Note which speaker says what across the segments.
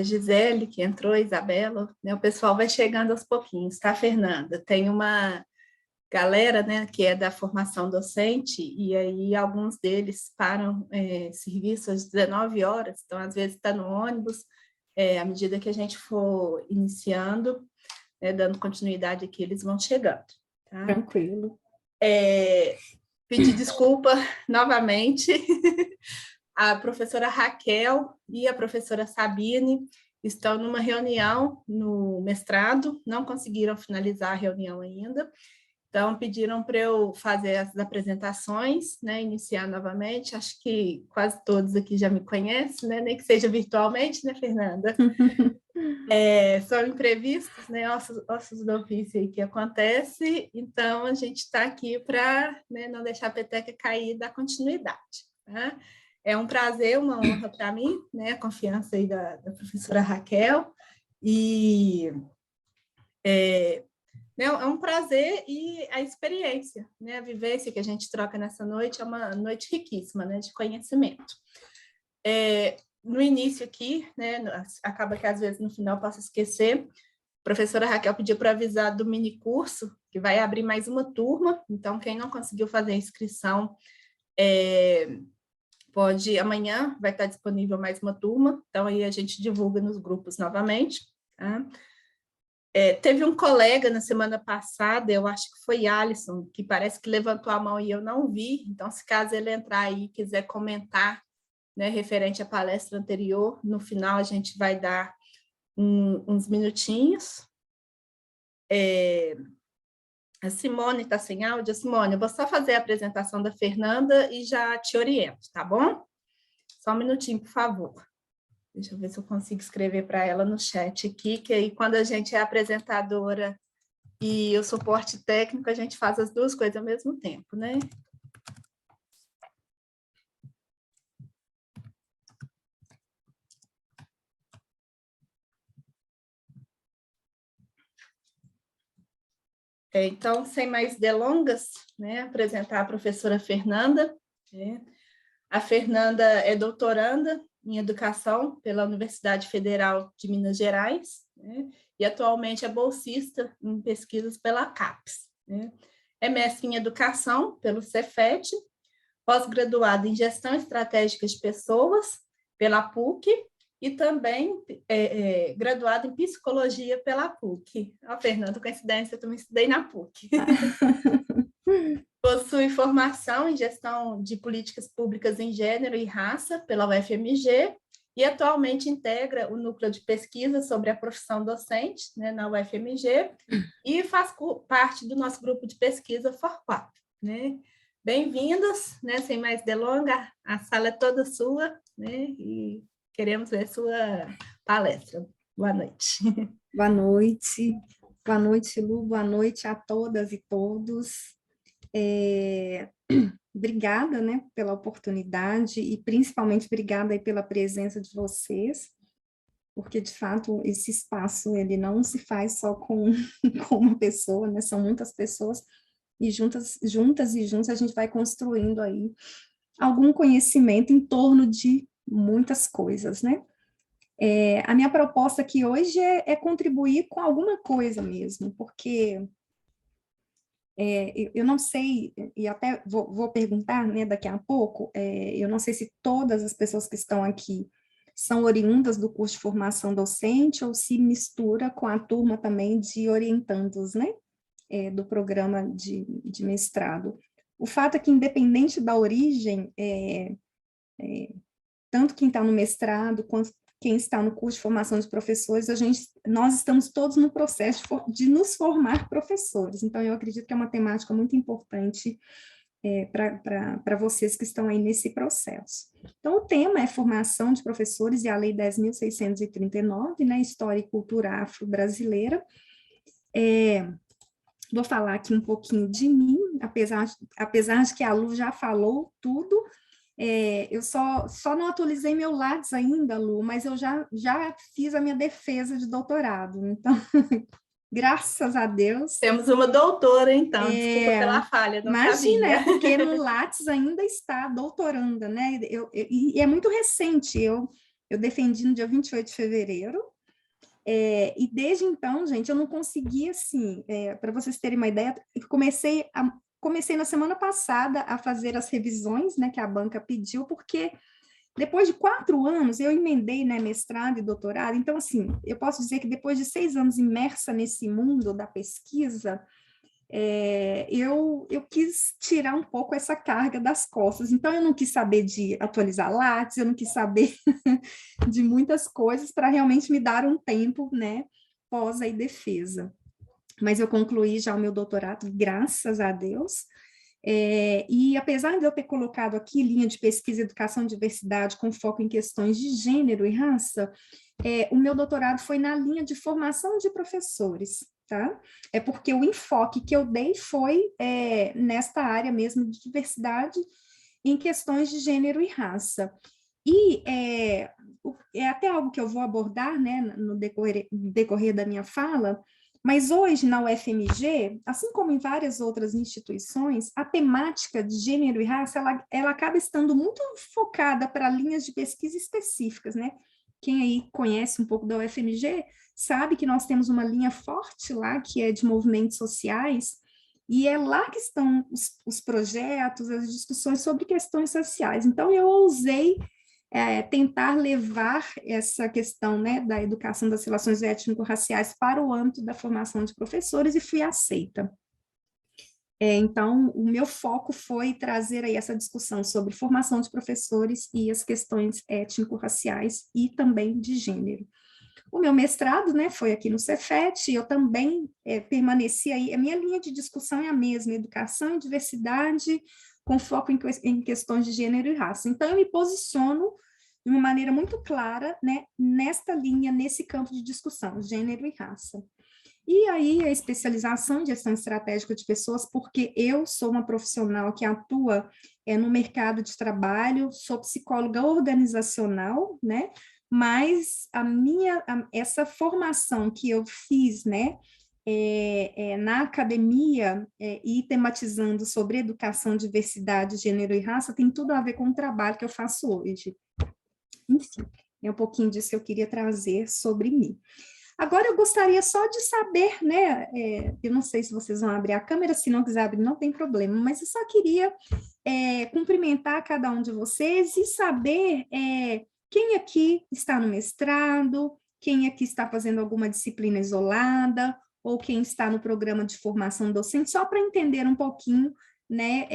Speaker 1: Gisele, que entrou, Isabela, né, o pessoal vai chegando aos pouquinhos, tá, Fernanda? Tem uma galera, né, que é da formação docente, e aí alguns deles param serviço às 19 horas, então às vezes está no ônibus, à medida que a gente for iniciando, né, dando continuidade aqui, eles vão chegando. Tá?
Speaker 2: Tranquilo.
Speaker 1: Pedir desculpa novamente. A professora Raquel e a professora Sabine estão numa reunião no mestrado, não conseguiram finalizar a reunião ainda, então pediram para eu fazer as apresentações, né, iniciar novamente. Acho que quase todos aqui já me conhecem, né, nem que seja virtualmente, né, Fernanda? São imprevistos, né, ossos do ofício aí que acontece, então a gente está aqui para, né, não deixar a peteca cair e dar continuidade. Tá? É um prazer, uma honra para mim, né, a confiança aí da professora Raquel, e é um prazer e a experiência, né, a vivência que a gente troca nessa noite é uma noite riquíssima, né, de conhecimento. No início aqui, né, acaba que às vezes no final eu posso esquecer, a professora Raquel pediu para avisar do mini curso, que vai abrir mais uma turma, então quem não conseguiu fazer a inscrição, pode, amanhã vai estar disponível mais uma turma, então aí a gente divulga nos grupos novamente. Tá? Teve um colega na semana passada, eu acho que foi Alisson, que parece que levantou a mão e eu não vi, então se caso ele entrar aí e quiser comentar, né, referente à palestra anterior, no final a gente vai dar uns minutinhos. A Simone está sem áudio. Simone, eu vou só fazer a apresentação da Fernanda e já te oriento, tá bom? Só um minutinho, por favor. Deixa eu ver se eu consigo escrever para ela no chat aqui, que aí quando a gente é apresentadora e o suporte técnico, a gente faz as duas coisas ao mesmo tempo, né? Então, sem mais delongas, né, apresentar a professora Fernanda. A Fernanda é doutoranda em Educação pela Universidade Federal de Minas Gerais, né, e atualmente é bolsista em pesquisas pela CAPES. Né. É mestre em Educação pelo Cefet, pós-graduada em Gestão Estratégica de Pessoas pela PUC, e também graduada em Psicologia pela PUC. Fernanda, coincidência, eu também estudei na PUC. Possui formação em Gestão de Políticas Públicas em Gênero e Raça pela UFMG e atualmente integra o núcleo de pesquisa sobre a profissão docente, né, na UFMG, e faz parte do nosso grupo de pesquisa FOR4. Né? Bem-vindos, né, sem mais delongas, a sala é toda sua, né, e queremos ver sua palestra. Boa noite.
Speaker 2: Boa noite. Boa noite, Lu. Boa noite a todas e todos. Obrigada, né, pela oportunidade e principalmente obrigada aí pela presença de vocês, porque de fato esse espaço ele não se faz só com uma pessoa, né, são muitas pessoas e juntas e juntos a gente vai construindo aí algum conhecimento em torno de muitas coisas, né? A minha proposta aqui hoje é contribuir com alguma coisa mesmo, porque eu não sei, e até vou perguntar, né, daqui a pouco, eu não sei se todas as pessoas que estão aqui são oriundas do curso de formação docente ou se mistura com a turma também de orientandos, né, do programa de mestrado. O fato é que, independente da origem, tanto quem está no mestrado quanto quem está no curso de formação de professores, nós estamos todos no processo de nos formar professores. Então, eu acredito que é uma temática muito importante para vocês que estão aí nesse processo. Então, o tema é formação de professores e a Lei 10.639, né, História e Cultura Afro-Brasileira. Vou falar aqui um pouquinho de mim, apesar de que a Lu já falou tudo. Eu só não atualizei meu Lattes ainda, Lu, mas eu já fiz a minha defesa de doutorado, então, graças a Deus.
Speaker 1: Temos uma doutora, então, desculpa pela falha, não
Speaker 2: imagina,
Speaker 1: sabia.
Speaker 2: Porque no Lattes ainda está doutoranda, né? E é muito recente, eu Eu defendi no dia 28 de fevereiro, e desde então, gente, eu não consegui, assim, para vocês terem uma ideia, eu comecei na semana passada a fazer as revisões, né, que a banca pediu, porque depois de 4 anos, eu emendei, né, mestrado e doutorado, então, assim, eu posso dizer que depois de 6 anos imersa nesse mundo da pesquisa, eu quis tirar um pouco essa carga das costas, então eu não quis saber de atualizar Lattes, eu não quis saber de muitas coisas para realmente me dar um tempo, né, pós aí defesa. Mas eu concluí já o meu doutorado, graças a Deus, e apesar de eu ter colocado aqui linha de pesquisa, educação e diversidade com foco em questões de gênero e raça, o meu doutorado foi na linha de formação de professores, tá? É porque o enfoque que eu dei foi nesta área mesmo de diversidade em questões de gênero e raça. E é até algo que eu vou abordar, né, no decorrer da minha fala, mas hoje, na UFMG, assim como em várias outras instituições, a temática de gênero e raça, ela acaba estando muito focada para linhas de pesquisa específicas, né? Quem aí conhece um pouco da UFMG, sabe que nós temos uma linha forte lá, que é de movimentos sociais, e é lá que estão os projetos, as discussões sobre questões sociais. Então, eu ousei tentar levar essa questão, né, da educação das relações étnico-raciais para o âmbito da formação de professores e fui aceita. Então, o meu foco foi trazer aí essa discussão sobre formação de professores e as questões étnico-raciais e também de gênero. O meu mestrado, né, foi aqui no Cefet, e eu também permaneci aí, a minha linha de discussão é a mesma, educação e diversidade, com foco em questões de gênero e raça. Então, eu me posiciono de uma maneira muito clara, né, nesta linha, nesse campo de discussão, gênero e raça. E aí, a especialização em gestão estratégica de pessoas, porque eu sou uma profissional que atua no mercado de trabalho, sou psicóloga organizacional, né, mas essa formação que eu fiz, né, na academia e tematizando sobre educação, diversidade, gênero e raça, tem tudo a ver com o trabalho que eu faço hoje. Enfim, é um pouquinho disso que eu queria trazer sobre mim. Agora, eu gostaria só de saber, né, eu não sei se vocês vão abrir a câmera, se não quiser abrir, não tem problema, mas eu só queria cumprimentar cada um de vocês e saber quem aqui está no mestrado, quem aqui está fazendo alguma disciplina isolada, ou quem está no programa de formação docente, só para entender um pouquinho, né,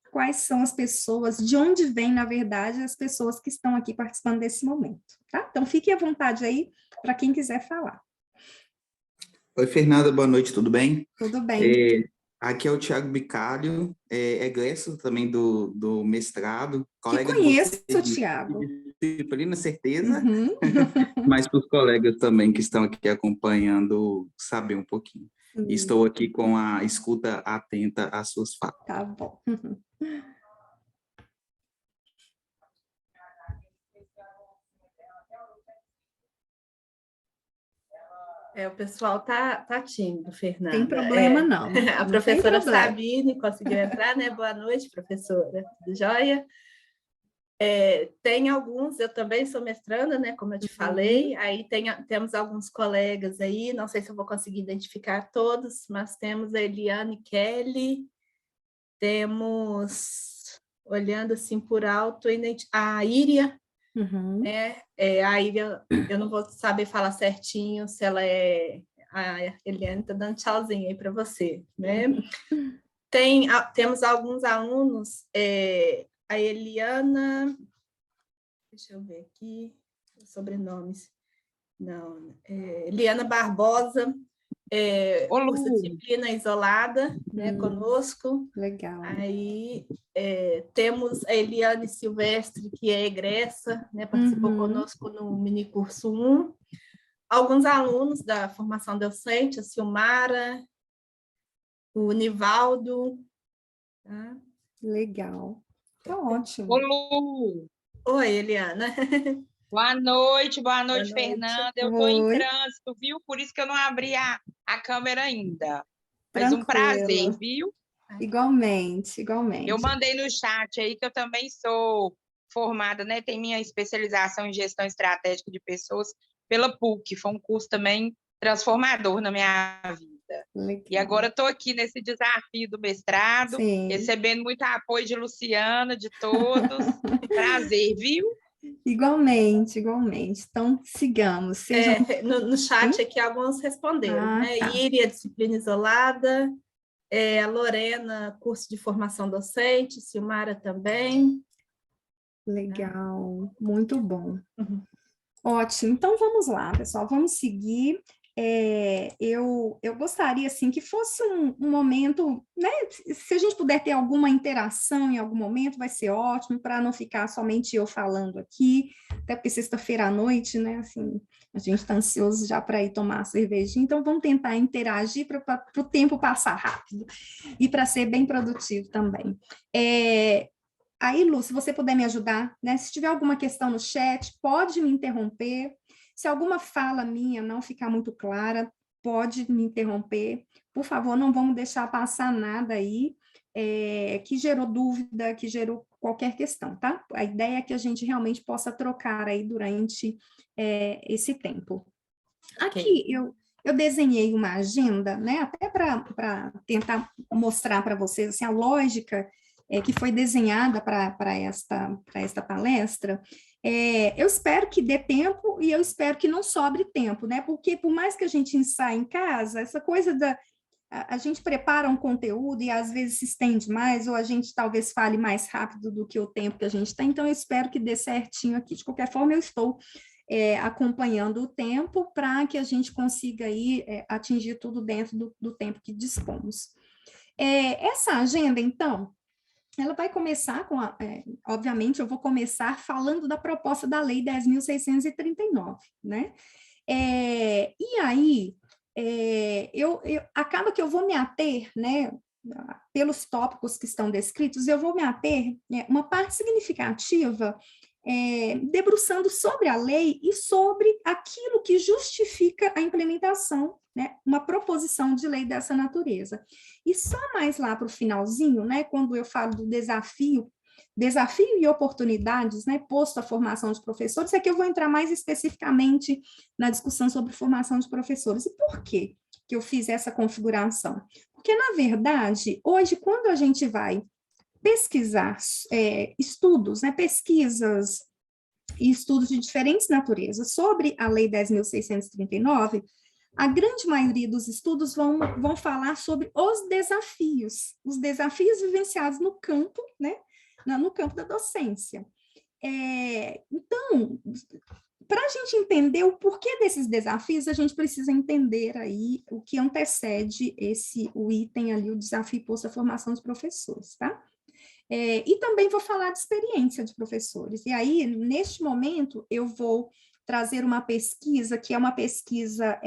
Speaker 2: quais são as pessoas, de onde vêm, na verdade, as pessoas que estão aqui participando desse momento, tá? Então, fique à vontade aí, para quem quiser falar.
Speaker 3: Oi, Fernanda, boa noite, tudo bem?
Speaker 2: Tudo bem.
Speaker 3: Aqui é o Thiago Bicalho, egresso também do mestrado, colega
Speaker 2: Te
Speaker 3: de
Speaker 2: conheço,
Speaker 3: vocês
Speaker 2: Thiago.
Speaker 3: de disciplina, certeza,
Speaker 2: Uhum.
Speaker 3: mas para os colegas também que estão aqui acompanhando, saber um pouquinho. Estou aqui com a escuta atenta às suas falas.
Speaker 2: Tá bom.
Speaker 1: O pessoal tá tímido, Fernanda.
Speaker 2: Tem problema, não.
Speaker 1: A professora Sabine conseguiu entrar, né? Boa noite, professora. Tudo jóia? Tem alguns, eu também sou mestranda, né? Como eu te falei, aí temos alguns colegas aí, não sei se eu vou conseguir identificar todos, mas temos a Eliane Kelly, temos, olhando assim por alto, a Íria, a Íria, eu não vou saber falar certinho se ela é... A Eliane está dando tchauzinho aí para você, né? Temos alguns alunos, a Eliana... Deixa eu ver aqui os sobrenomes. Não, Eliana Barbosa, curso disciplina isolada, né, conosco.
Speaker 2: Legal.
Speaker 1: Aí temos a Eliane Silvestre, que é egressa, né, participou conosco no minicurso 1. Alguns alunos da formação docente, a Silmara, o Nivaldo. Tá?
Speaker 2: Legal. Tá ótimo.
Speaker 4: Ô, Lu.
Speaker 1: Oi, Eliana.
Speaker 4: Boa noite,
Speaker 1: Boa noite.
Speaker 4: Fernanda. Eu estou em trânsito, viu? Por isso que eu não abri a câmera ainda. Mas
Speaker 2: Tranquilo.
Speaker 4: um prazer, viu?
Speaker 2: Igualmente, igualmente.
Speaker 4: Eu mandei no chat aí que eu também sou formada, né? Tem minha especialização em gestão estratégica de pessoas pela PUC. Foi um curso também transformador na minha vida.
Speaker 2: Legal.
Speaker 4: E agora estou aqui nesse desafio do mestrado,
Speaker 2: Sim.
Speaker 4: recebendo muito apoio de Luciana, de todos. Prazer, viu?
Speaker 2: Igualmente, igualmente. Então, sigamos. Sejam...
Speaker 1: No chat aqui, alguns responderam, né?
Speaker 2: Tá.
Speaker 1: Iria, disciplina isolada, a Lorena, curso de formação docente, Silmara também.
Speaker 2: Legal, muito bom.
Speaker 1: Uhum.
Speaker 2: Ótimo, então vamos lá, pessoal, vamos seguir. Eu gostaria, assim, que fosse um momento, né, se a gente puder ter alguma interação em algum momento, vai ser ótimo, para não ficar somente eu falando aqui, até porque sexta-feira à noite, né, assim, a gente está ansioso já para ir tomar a cervejinha, então vamos tentar interagir para o tempo passar rápido, e para ser bem produtivo também. Aí, Lu, se você puder me ajudar, né? Se tiver alguma questão no chat, pode me interromper. Se alguma fala minha não ficar muito clara, pode me interromper. Por favor, não vamos deixar passar nada aí que gerou dúvida, que gerou qualquer questão, tá? A ideia é que a gente realmente possa trocar aí durante esse tempo. Aqui, eu desenhei uma agenda, né? Até para tentar mostrar para vocês assim, a lógica que foi desenhada para esta palestra. Eu espero que dê tempo e eu espero que não sobre tempo, né? Porque por mais que a gente ensaie em casa, essa coisa a gente prepara um conteúdo e às vezes se estende mais, ou a gente talvez fale mais rápido do que o tempo que a gente tem, então eu espero que dê certinho aqui. De qualquer forma, eu estou acompanhando o tempo para que a gente consiga aí, atingir tudo dentro do tempo que dispomos. Essa agenda, então, ela vai começar com, obviamente, eu vou começar falando da proposta da Lei 10.639, né? E aí, acaba que eu vou me ater, né, pelos tópicos que estão descritos, eu vou me ater uma parte significativa debruçando sobre a lei e sobre aquilo que justifica a implementação, né, uma proposição de lei dessa natureza. E só mais lá para o finalzinho, né, quando eu falo do desafio e oportunidades, né, posto à formação de professores, é que eu vou entrar mais especificamente na discussão sobre formação de professores. E por quê que eu fiz essa configuração? Porque, na verdade, hoje, quando a gente vai pesquisar estudos, né, pesquisas e estudos de diferentes naturezas sobre a Lei 10.639, a grande maioria dos estudos vão falar sobre os desafios vivenciados no campo, né, no campo da docência. Então, para a gente entender o porquê desses desafios, a gente precisa entender aí o que antecede o item ali, o desafio posto à formação de professores, tá? E também vou falar de experiência de professores. E aí, neste momento, eu vou trazer uma pesquisa, que é uma pesquisa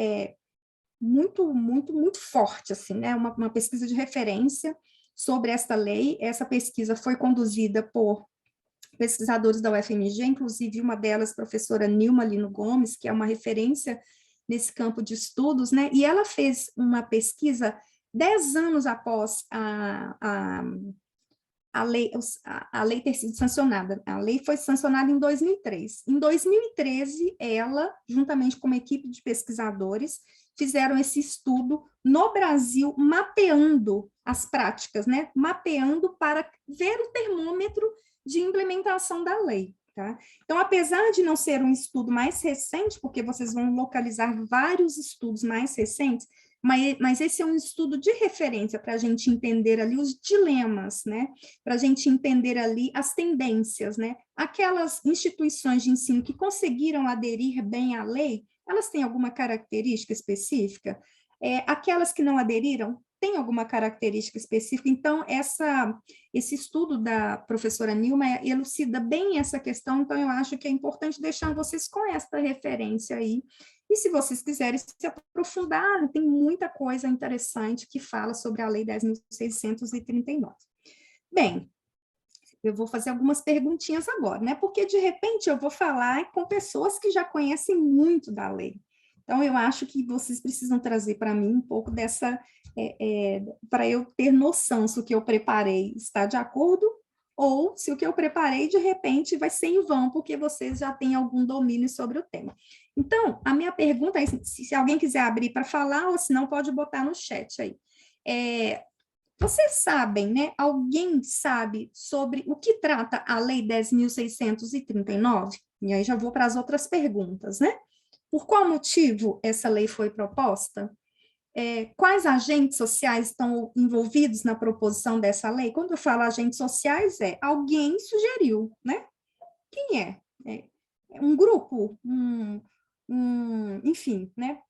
Speaker 2: muito, muito, muito forte, assim, né? Uma pesquisa de referência sobre esta lei. Essa pesquisa foi conduzida por pesquisadores da UFMG, inclusive uma delas, professora Nilma Lino Gomes, que é uma referência nesse campo de estudos, né? E ela fez uma pesquisa 10 anos após a lei ter sido sancionada. A lei foi sancionada em 2003. Em 2013, ela, juntamente com uma equipe de pesquisadores, fizeram esse estudo no Brasil, mapeando as práticas, né? Mapeando para ver o termômetro de implementação da lei. Tá? Então, apesar de não ser um estudo mais recente, porque vocês vão localizar vários estudos mais recentes, mas esse é um estudo de referência para a gente entender ali os dilemas, né? Para a gente entender ali as tendências, né? Aquelas instituições de ensino que conseguiram aderir bem à lei, elas têm alguma característica específica? Aquelas que não aderiram, têm alguma característica específica? Então, esse estudo da professora Nilma elucida bem essa questão, então eu acho que é importante deixar vocês com essa referência aí. E se vocês quiserem se aprofundar, tem muita coisa interessante que fala sobre a Lei 10.639. Bem, eu vou fazer algumas perguntinhas agora, né? Porque, de repente, eu vou falar com pessoas que já conhecem muito da lei. Então, eu acho que vocês precisam trazer para mim um pouco dessa, para eu ter noção se o que eu preparei está de acordo ou se o que eu preparei, de repente, vai ser em vão, porque vocês já têm algum domínio sobre o tema. Então, a minha pergunta é, se alguém quiser abrir para falar, ou se não, pode botar no chat aí. Vocês sabem, né? Alguém sabe sobre o que trata a Lei 10.639? E aí já vou para as outras perguntas, né? Por qual motivo essa lei foi proposta? Quais agentes sociais estão envolvidos na proposição dessa lei? Quando eu falo agentes sociais, alguém sugeriu, né? Quem é? Um grupo, enfim, né?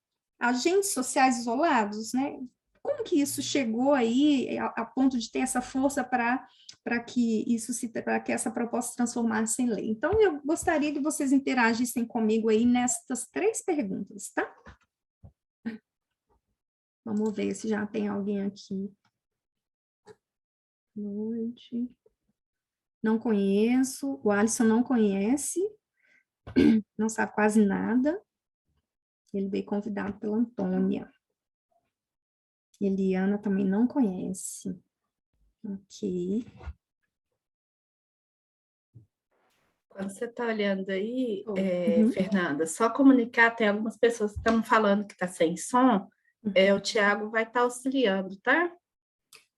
Speaker 2: Agentes sociais isolados, né? Como que isso chegou aí a ponto de ter essa força para que essa proposta se transformasse em lei? Então, eu gostaria que vocês interagissem comigo aí nestas 3 perguntas, tá? Vamos ver se já tem alguém aqui. Noite. Não conheço. O Alisson não conhece. Não sabe quase nada. Ele veio convidado pela Antônia. Eliana também não conhece. Ok.
Speaker 1: Quando você está olhando aí,
Speaker 2: Uhum.
Speaker 1: Fernanda, só comunicar, tem algumas pessoas que estão falando que está sem som, o Tiago vai estar auxiliando, tá?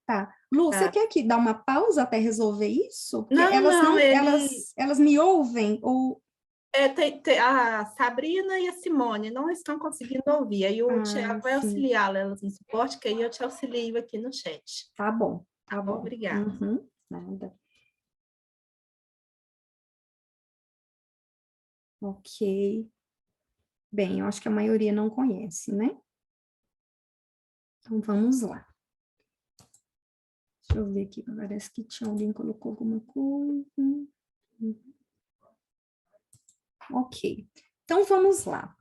Speaker 2: Tá. Lu,
Speaker 1: Tá.
Speaker 2: você quer que dá uma pausa até resolver isso? Porque
Speaker 1: Não,
Speaker 2: elas me ouvem ou...
Speaker 1: a Sabrina e a Simone não estão conseguindo ouvir, aí o Tiago vai
Speaker 2: sim.
Speaker 1: auxiliá-las no suporte, que aí eu te auxilio aqui no chat.
Speaker 2: Tá bom,
Speaker 1: Tá bom? Obrigada.
Speaker 2: Uhum. Nada. Ok. Bem, eu acho que a maioria não conhece, né? Então, vamos lá. Deixa eu ver aqui, parece que tinha alguém que colocou alguma coisa. Ok. Então, vamos lá.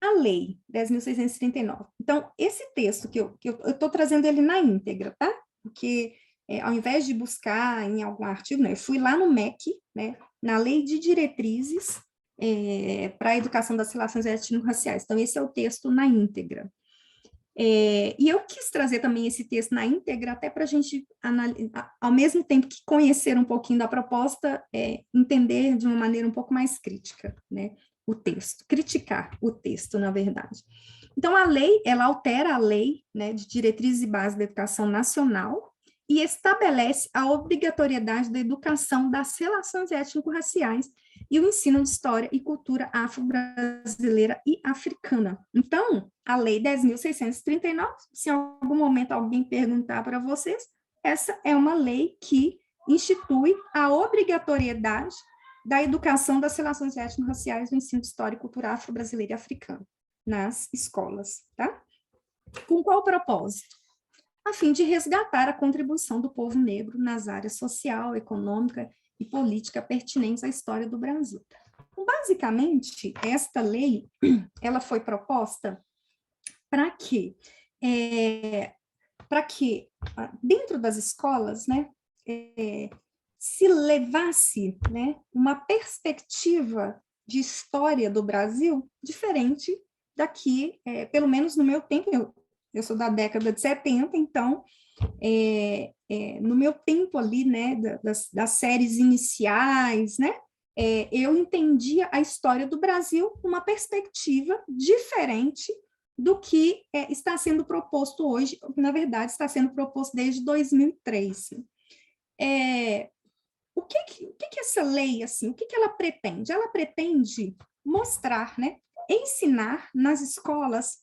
Speaker 2: A lei 10.639. Então, esse texto que eu estou trazendo ele na íntegra, tá? Porque ao invés de buscar em algum artigo, né, eu fui lá no MEC, né, na Lei de Diretrizes para a Educação das Relações Étnico-Raciais. Então, esse é o texto na íntegra. E eu quis trazer também esse texto na íntegra, até para a gente, ao mesmo tempo que conhecer um pouquinho da proposta, entender de uma maneira um pouco mais crítica, né, o texto, criticar o texto, na verdade. Então, a lei, ela altera a lei, né, de diretrizes e bases da educação nacional e estabelece a obrigatoriedade da educação das relações étnico-raciais e o ensino de história e cultura afro-brasileira e africana. Então, a Lei 10.639, se em algum momento alguém perguntar para vocês, essa é uma lei que institui a obrigatoriedade da educação das relações étnico-raciais no ensino de história e cultura afro-brasileira e africana nas escolas, tá? Com qual propósito? A fim de resgatar a contribuição do povo negro nas áreas social, econômica e política pertinentes à história do Brasil. Então, basicamente, esta lei, ela foi proposta para que dentro das escolas, né, se levasse, né, uma perspectiva de história do Brasil diferente daqui, pelo menos no meu tempo, eu sou da década de 70, então, no meu tempo ali, né, das séries iniciais, né, eu entendia a história do Brasil uma perspectiva diferente do que está sendo proposto hoje, na verdade, está sendo proposto desde 2003. O que essa lei, assim, o que ela pretende? Ela pretende mostrar, né, ensinar nas escolas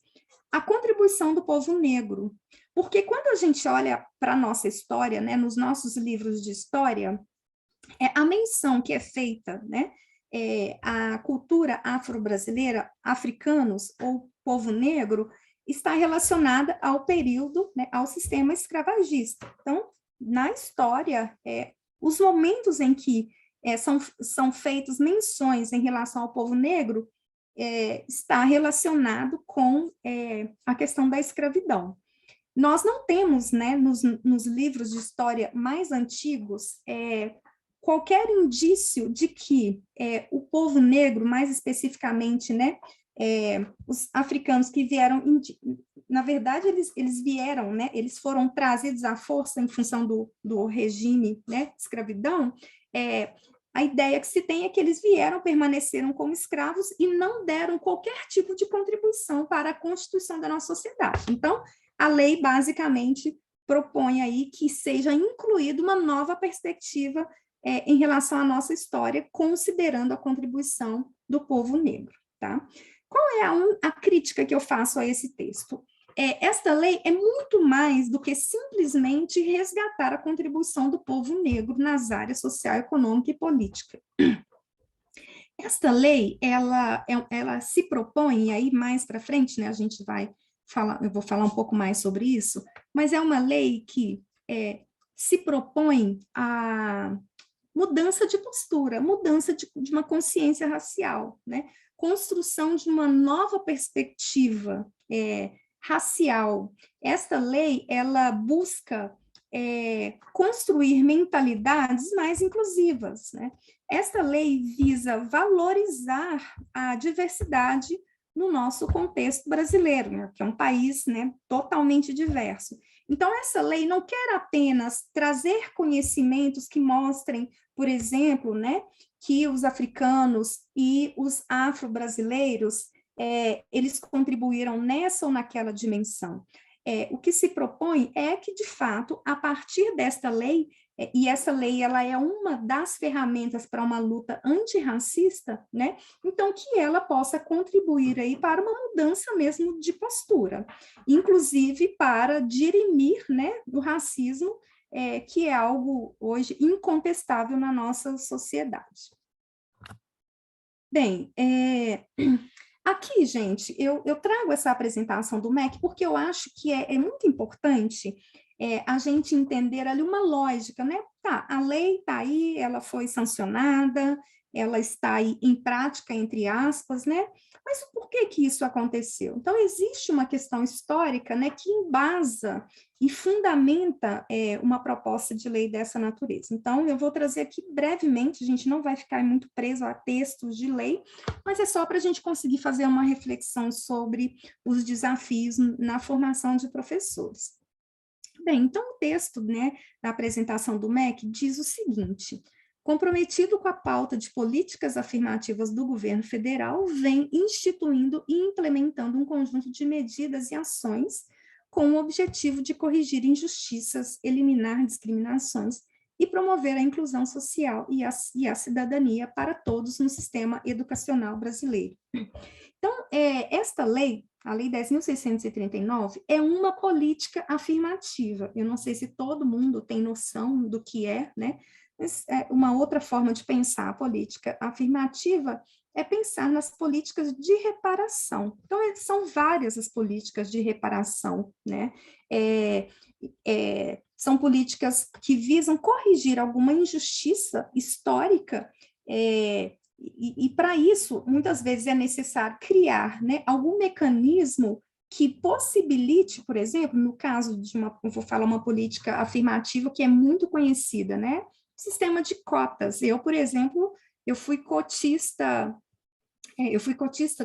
Speaker 2: a contribuição do povo negro, porque quando a gente olha para a nossa história, né, nos nossos livros de história, a menção que é feita, né, a cultura afro-brasileira, africanos ou povo negro, está relacionada ao período, né, ao sistema escravagista. Então, na história, os momentos em que são feitas menções em relação ao povo negro está relacionado com a questão da escravidão. Nós não temos, né, nos livros de história mais antigos, qualquer indício de que o povo negro, mais especificamente, né, os africanos que vieram na verdade, eles vieram, né, eles foram trazidos à força em função do regime, né, escravidão. A ideia que se tem é que eles vieram, permaneceram como escravos e não deram qualquer tipo de contribuição para a constituição da nossa sociedade. Então, a lei, basicamente, propõe aí que seja incluída uma nova perspectiva em relação à nossa história, considerando a contribuição do povo negro, tá? Qual é a crítica que eu faço a esse texto? Esta lei é muito mais do que simplesmente resgatar a contribuição do povo negro nas áreas social, econômica e política. Esta lei, ela se propõe, e aí mais para frente, né, a gente vai falar, eu vou falar um pouco mais sobre isso, mas é uma lei que se propõe a mudança de postura, mudança de uma consciência racial, né? Construção de uma nova perspectiva racial. Esta lei, ela busca construir mentalidades mais inclusivas, né? Esta lei visa valorizar a diversidade no nosso contexto brasileiro, né? Que é um país, né, totalmente diverso. Então, essa lei não quer apenas trazer conhecimentos que mostrem, por exemplo, né, que os africanos e os afro-brasileiros, eles contribuíram nessa ou naquela dimensão. O que se propõe é que, de fato, a partir desta lei, e essa lei ela é uma das ferramentas para uma luta antirracista, né? Então, que ela possa contribuir aí para uma mudança mesmo de postura, inclusive para dirimir, né, do racismo, que é algo hoje incontestável na nossa sociedade. Bem, aqui, gente, eu trago essa apresentação do MEC porque eu acho que é muito importante a gente entender ali uma lógica, né? Tá, a lei está aí, ela foi sancionada, ela está aí em prática, entre aspas, né? Mas por que isso aconteceu? Então, existe uma questão histórica, né, que embasa e fundamenta uma proposta de lei dessa natureza. Então, eu vou trazer aqui brevemente, a gente não vai ficar muito preso a textos de lei, mas é só para a gente conseguir fazer uma reflexão sobre os desafios na formação de professores. Bem, então o texto, né, da apresentação do MEC diz o seguinte: comprometido com a pauta de políticas afirmativas do governo federal, vem instituindo e implementando um conjunto de medidas e ações com o objetivo de corrigir injustiças, eliminar discriminações e promover a inclusão social e a cidadania para todos no sistema educacional brasileiro. Então, esta lei, a Lei 10.639, é uma política afirmativa. Eu não sei se todo mundo tem noção do que é, né? Mas uma outra forma de pensar a política afirmativa é pensar nas políticas de reparação. Então, são várias as políticas de reparação, né? São políticas que visam corrigir alguma injustiça histórica, e para isso, muitas vezes é necessário criar, né, algum mecanismo que possibilite, por exemplo, no caso de eu vou falar uma política afirmativa que é muito conhecida, né? Sistema de cotas. Eu, por exemplo, eu fui cotista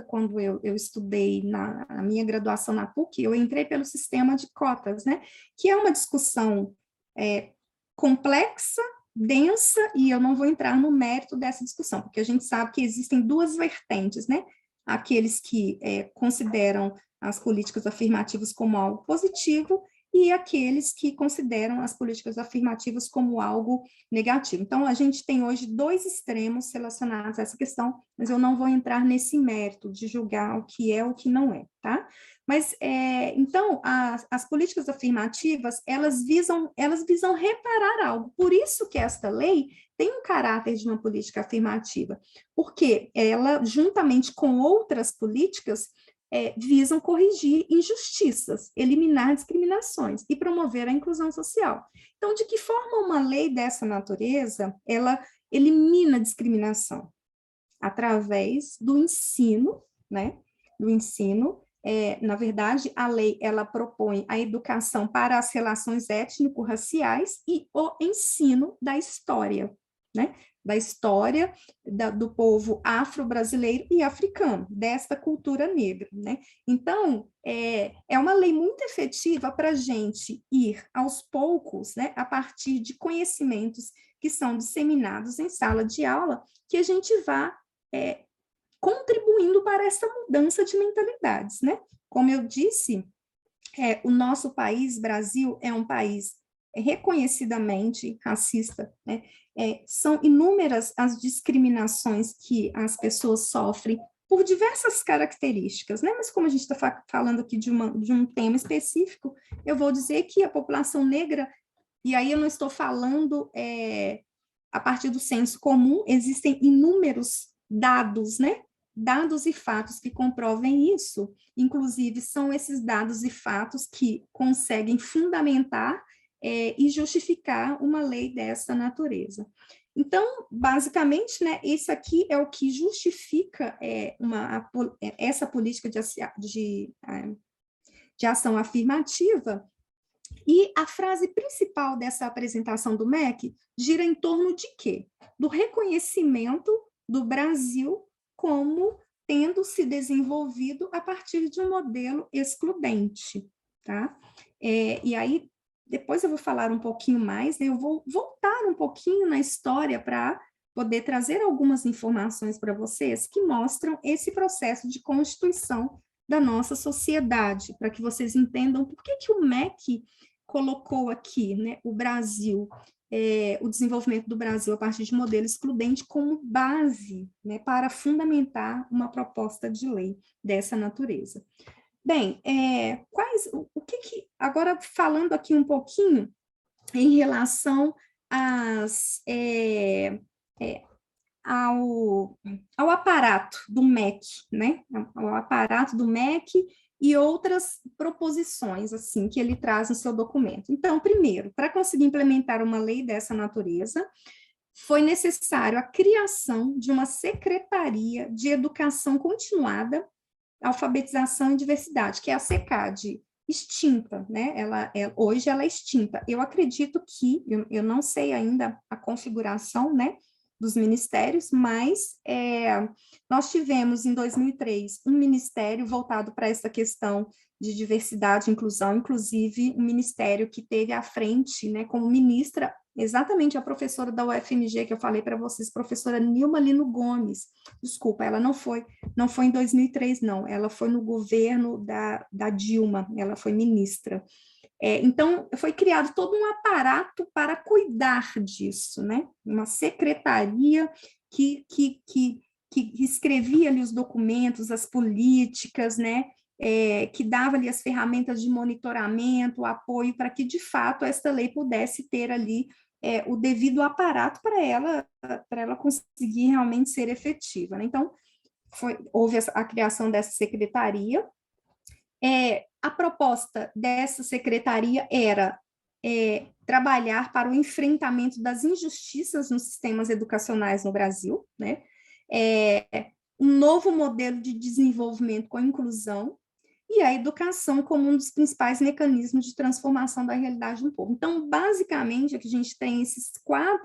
Speaker 2: quando eu estudei na minha graduação na PUC, eu entrei pelo sistema de cotas, né? Que é uma discussão complexa, densa, e eu não vou entrar no mérito dessa discussão, porque a gente sabe que existem duas vertentes, né? Aqueles que consideram as políticas afirmativas como algo positivo e aqueles que consideram as políticas afirmativas como algo negativo. Então, a gente tem hoje dois extremos relacionados a essa questão, mas eu não vou entrar nesse mérito de julgar o que é ou o que não é, tá? Mas, então, as políticas afirmativas, elas visam reparar algo. Por isso que esta lei tem um caráter de uma política afirmativa, porque ela, juntamente com outras políticas, visam corrigir injustiças, eliminar discriminações e promover a inclusão social. Então, de que forma uma lei dessa natureza, ela elimina a discriminação? Através do ensino, né? Do ensino. Na verdade, a lei, ela propõe a educação para as relações étnico-raciais e o ensino da história, né? da história do povo afro-brasileiro e africano, desta cultura negra, né? Então, é uma lei muito efetiva para a gente ir aos poucos, né, a partir de conhecimentos que são disseminados em sala de aula, que a gente vá contribuindo para essa mudança de mentalidades, né? Como eu disse, o nosso país, Brasil, é um país reconhecidamente racista, né? São inúmeras as discriminações que as pessoas sofrem por diversas características, né? Mas como a gente está falando aqui de um tema específico, eu vou dizer que a população negra, e aí eu não estou falando a partir do senso comum, existem inúmeros dados, né? Dados e fatos que comprovem isso, inclusive são esses dados e fatos que conseguem fundamentar e justificar uma lei dessa natureza. Então, basicamente, né, isso aqui é o que justifica essa política de ação afirmativa, e a frase principal dessa apresentação do MEC gira em torno de quê? Do reconhecimento do Brasil como tendo se desenvolvido a partir de um modelo excludente, tá? E aí, depois eu vou falar um pouquinho mais, né? Eu vou voltar um pouquinho na história para poder trazer algumas informações para vocês que mostram esse processo de constituição da nossa sociedade, para que vocês entendam por que o MEC colocou aqui, né, o Brasil, o desenvolvimento do Brasil a partir de modelo excludente como base, né, para fundamentar uma proposta de lei dessa natureza. Bem, agora falando aqui um pouquinho em relação ao aparato do MEC, né? Ao aparato do MEC e outras proposições, assim, que ele traz no seu documento. Então, primeiro, para conseguir implementar uma lei dessa natureza, foi necessário a criação de uma Secretaria de Educação Continuada, Alfabetização e Diversidade, que é a SECAD, extinta, né? Hoje ela é extinta. Eu acredito que, eu não sei ainda a configuração, né, dos ministérios, mas nós tivemos em 2003 um ministério voltado para essa questão de diversidade e inclusão, inclusive um ministério que teve à frente, né, como ministra, exatamente a professora da UFMG que eu falei para vocês, professora Nilma Lino Gomes. Desculpa, ela não foi em 2003, não, ela foi no governo da Dilma, ela foi ministra. Então, foi criado todo um aparato para cuidar disso, né? Uma secretaria que escrevia ali os documentos, as políticas, né? Que dava ali as ferramentas de monitoramento, apoio, para que, de fato, esta lei pudesse ter ali o devido aparato para ela conseguir realmente ser efetiva, né? Então, houve a criação dessa secretaria. A proposta dessa secretaria era trabalhar para o enfrentamento das injustiças nos sistemas educacionais no Brasil, né? Um novo modelo de desenvolvimento com inclusão e a educação como um dos principais mecanismos de transformação da realidade do povo. Então, basicamente, aqui a gente tem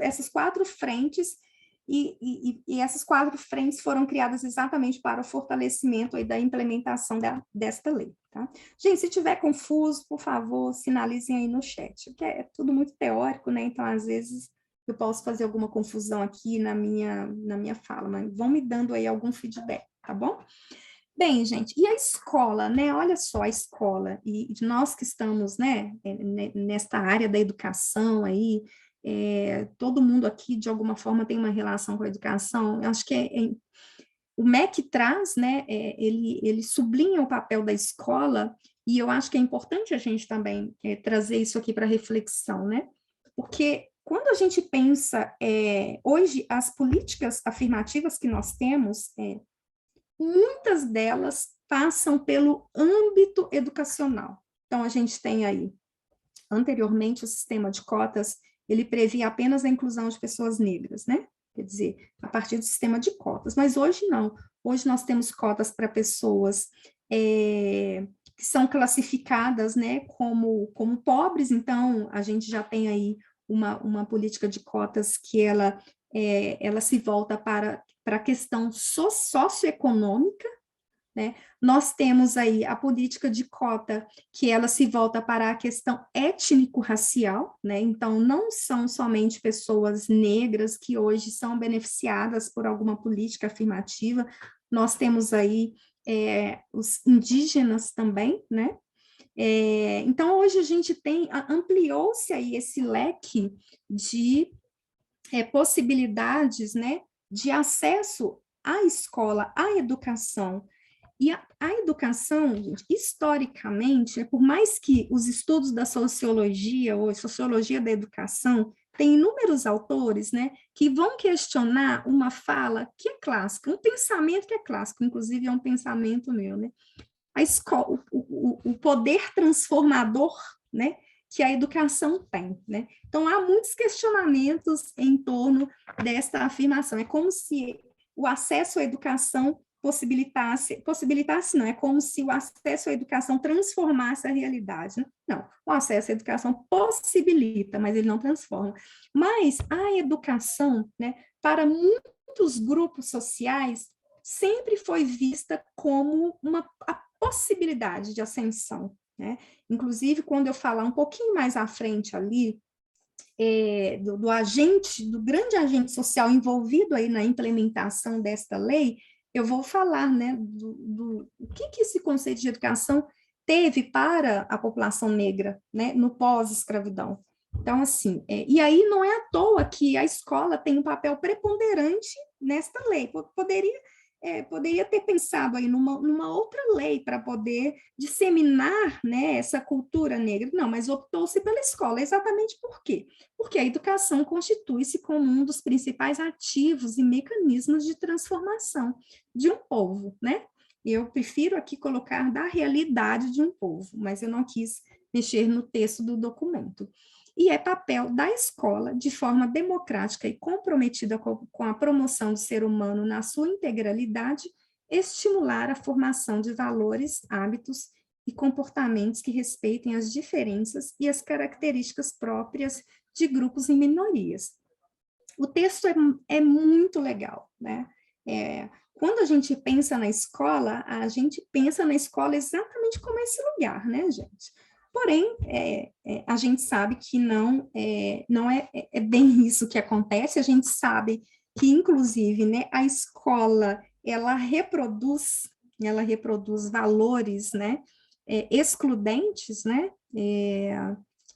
Speaker 2: essas quatro frentes, e essas quatro frentes foram criadas exatamente para o fortalecimento aí da implementação desta lei, tá? Gente, se tiver confuso, por favor, sinalizem aí no chat, porque é tudo muito teórico, né? Então, às vezes, eu posso fazer alguma confusão aqui na minha fala, mas vão me dando aí algum feedback, tá bom? Bem, gente, e a escola, né? Olha só, a escola, e nós que estamos, né, nesta área da educação aí, todo mundo aqui, de alguma forma, tem uma relação com a educação. Eu acho que o MEC traz, né, ele sublinha o papel da escola, e eu acho que é importante a gente também trazer isso aqui para reflexão, né? Porque quando a gente pensa, hoje, as políticas afirmativas que nós temos, muitas delas passam pelo âmbito educacional. Então, a gente tem aí, anteriormente, o sistema de cotas, ele previa apenas a inclusão de pessoas negras, né? Quer dizer, a partir do sistema de cotas, mas hoje não. Hoje nós temos cotas para pessoas que são classificadas, né, como pobres, então a gente já tem aí uma política de cotas que ela ela se volta para a questão socioeconômica, né? Nós temos aí a política de cota, que ela se volta para a questão étnico-racial, né? Então, não são somente pessoas negras que hoje são beneficiadas por alguma política afirmativa, nós temos aí os indígenas também, né? Então, hoje a gente ampliou-se aí esse leque de possibilidades, né, de acesso à escola, à educação. E a educação, gente, historicamente, por mais que os estudos da sociologia ou sociologia da educação tem inúmeros autores, né, que vão questionar uma fala que é clássica, um pensamento que é clássico, inclusive é um pensamento meu, né? A escola, o poder transformador, né, que a educação tem, né? Então, há muitos questionamentos em torno desta afirmação. É como se o acesso à educação possibilitasse não, é como se o acesso à educação transformasse a realidade, né? Não, o acesso à educação possibilita, mas ele não transforma. Mas a educação, né, para muitos grupos sociais, sempre foi vista como a possibilidade de ascensão, né? Inclusive, quando eu falar um pouquinho mais à frente ali, do grande agente social envolvido aí na implementação desta lei, eu vou falar, né, o que esse conceito de educação teve para a população negra, né, no pós-escravidão. Então, assim, e aí não é à toa que a escola tem um papel preponderante nesta lei. Poderia ter pensado aí numa outra lei para poder disseminar, né, essa cultura negra. Não, mas optou-se pela escola. Exatamente por quê? Porque a educação constitui-se como um dos principais ativos e mecanismos de transformação de um povo, né? Eu prefiro aqui colocar da realidade de um povo, mas eu não quis mexer no texto do documento. E é papel da escola, de forma democrática e comprometida com a promoção do ser humano na sua integralidade, estimular a formação de valores, hábitos e comportamentos que respeitem as diferenças e as características próprias de grupos e minorias. O texto é muito legal, né? Quando a gente pensa na escola, a gente pensa na escola exatamente como esse lugar, né, gente? Porém, a gente sabe que não é bem isso que acontece, a gente sabe que, inclusive, né, a escola, ela reproduz valores, né, excludentes, né,